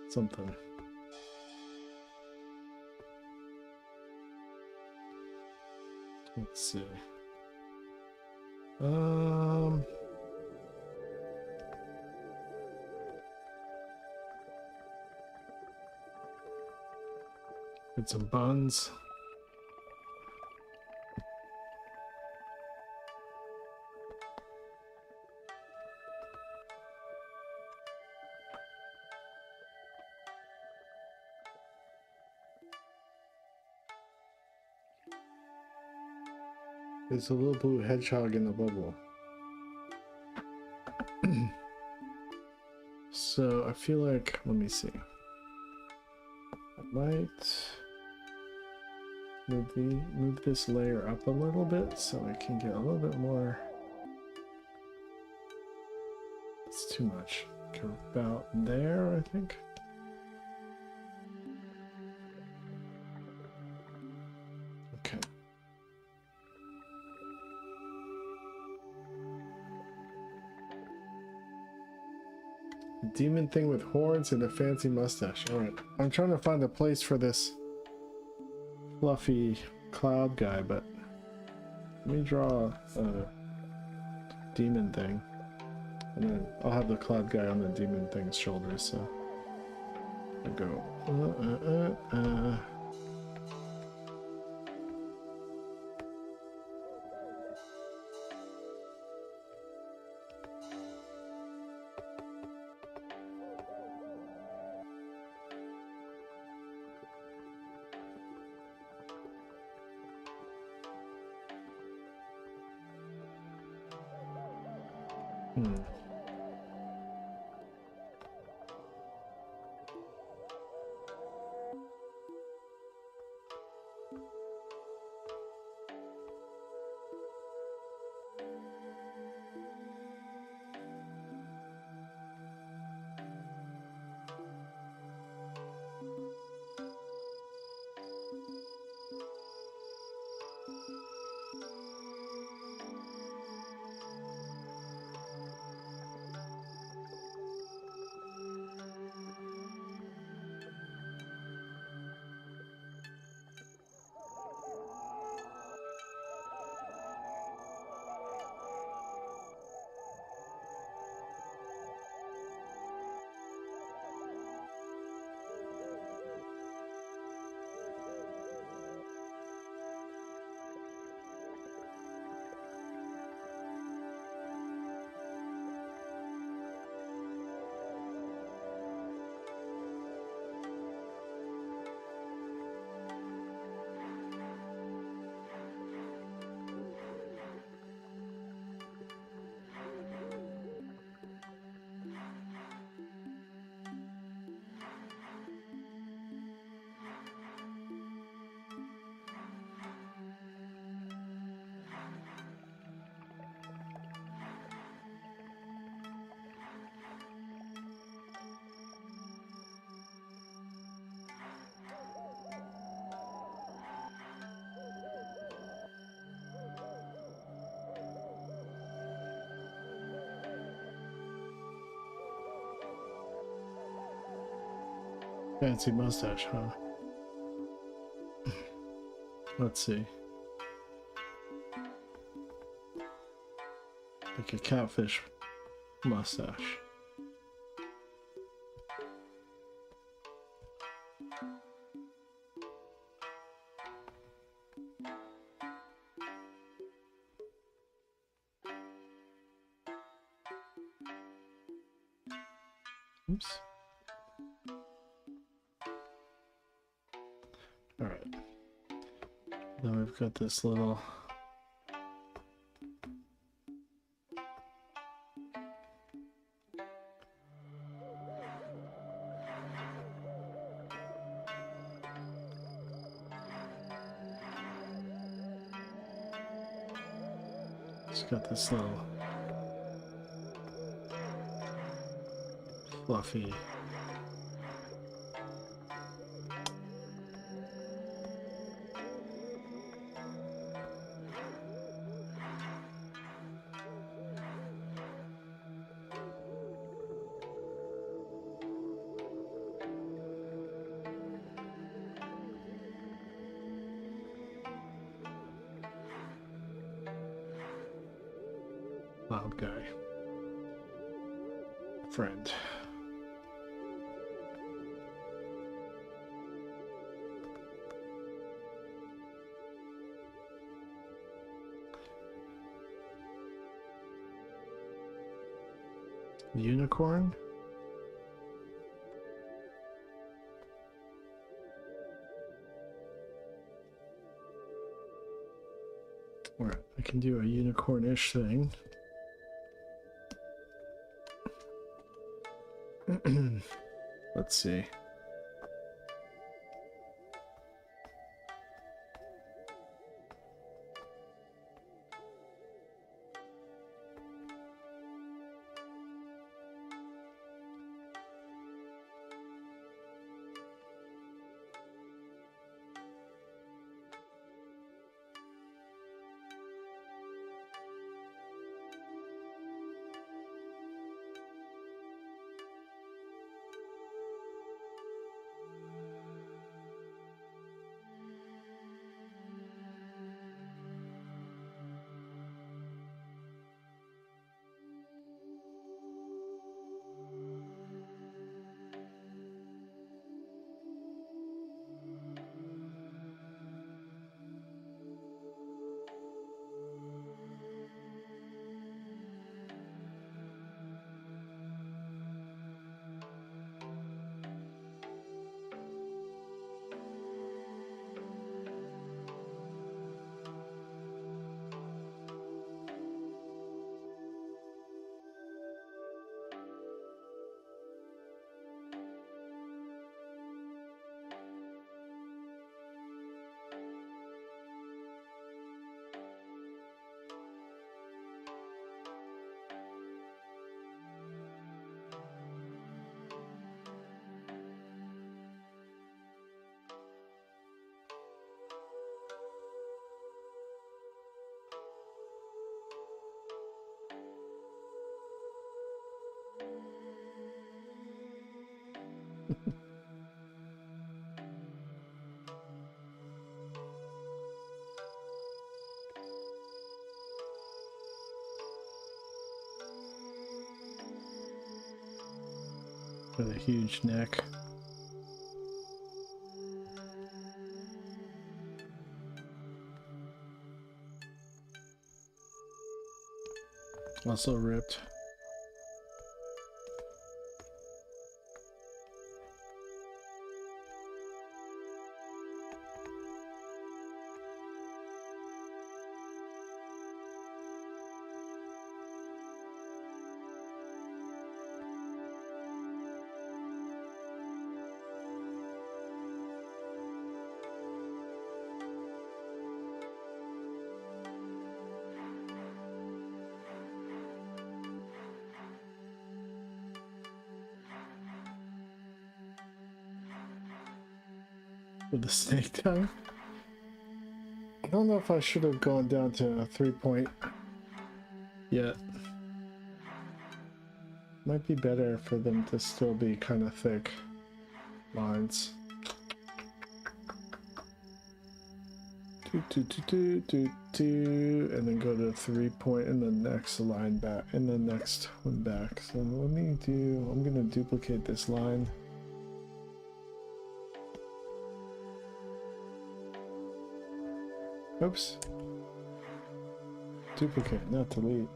Something. Let's see. Get some buns. There's a little blue hedgehog in the bubble. So I feel like, let me see. I might move this layer up a little bit so I can get a little bit more. It's too much. Okay, about there, I think. Okay. Demon thing with horns and a fancy mustache. Alright. I'm trying to find a place for this fluffy cloud guy, but let me draw a demon thing. And then I'll have the cloud guy on the demon thing's shoulders, so I go Fancy mustache, huh? Let's see. Like a catfish mustache. Oops. All right. Then we've got this little it's got this little fluffy loud guy. Friend. Unicorn? Alright, I can do a unicorn-ish thing. Let's see. With a huge neck. Also ripped. With the snake tongue. I don't know if I should have gone down to a 3-point yet. Might be better for them to still be kind of thick. lines. And then go to 3 point in the next line back, in the next one back. So let me do, I'm gonna duplicate this line. Oops. Duplicate, not delete.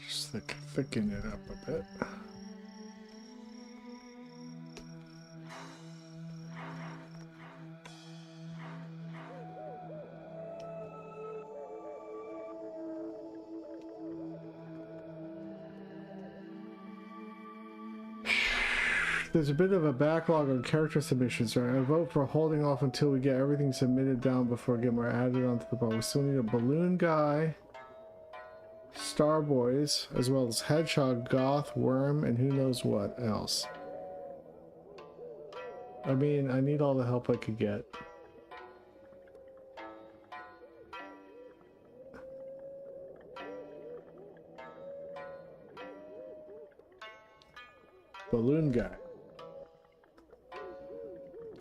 Just thicken it up a bit. There's a bit of a backlog on character submissions, right? I vote for holding off until we get everything submitted down before getting more added onto the ball. We still need a balloon guy, Star Boys, as well as Hedgehog, Goth, Worm, and who knows what else. I mean, I need all the help I could get. Balloon guy.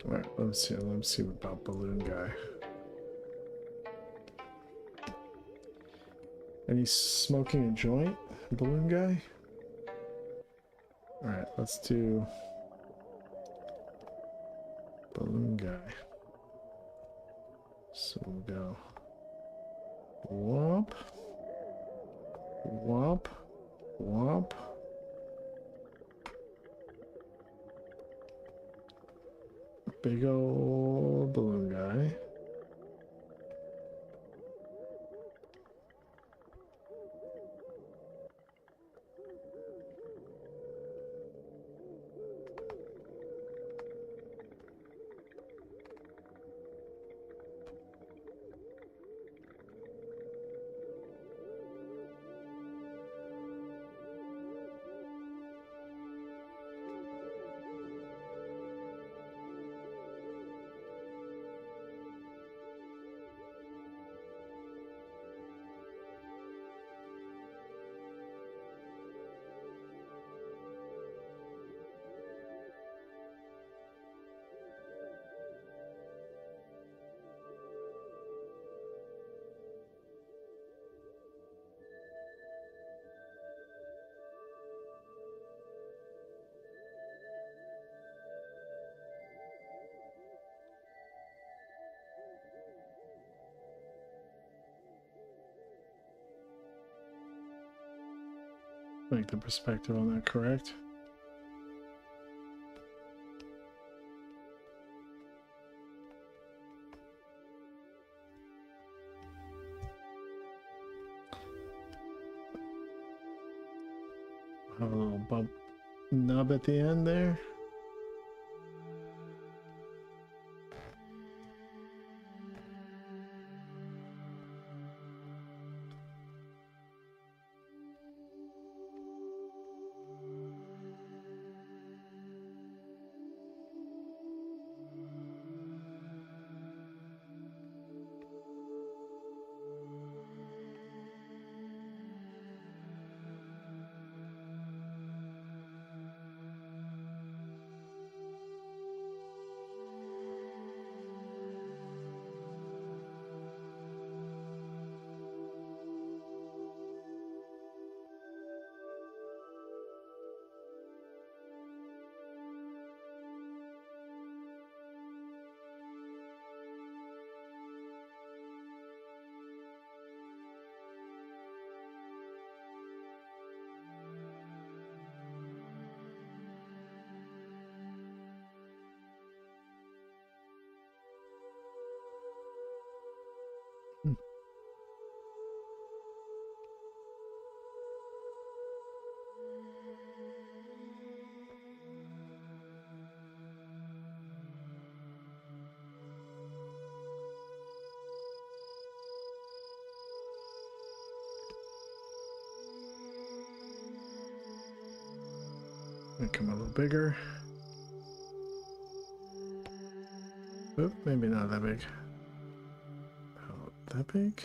Alright, let's see about balloon guy. And he's smoking a joint, balloon guy. Alright, let's do balloon guy. So we'll go womp, womp, womp. Big old balloon guy. Make the perspective on that correct. Have a little bump nub at the end there. Make them a little bigger. Oop, maybe not that big. Oh, that big?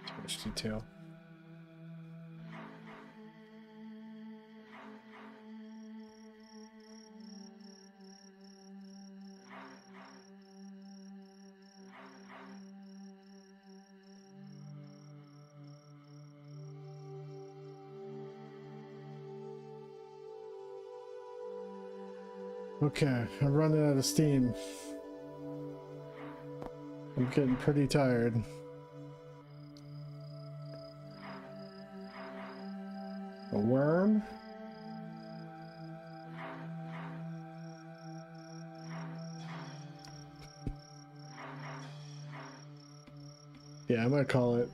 Too much detail. Okay, I'm running out of steam. I'm getting pretty tired. A worm? Yeah, I might call it.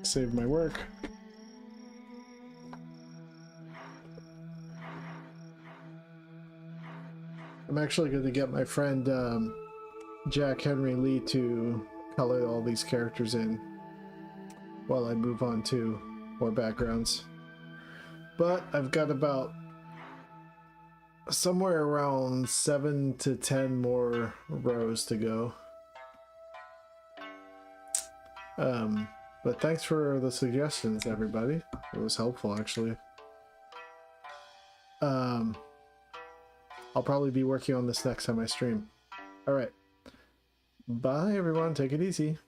Save my work. I'm actually going to get my friend Jack Henry Lee to color all these characters in while I move on to more backgrounds. But I've got about somewhere around 7 to 10 more rows to go. But thanks for the suggestions, everybody. It was helpful, actually. I'll probably be working on this next time I stream. Alright. Bye, everyone. Take it easy.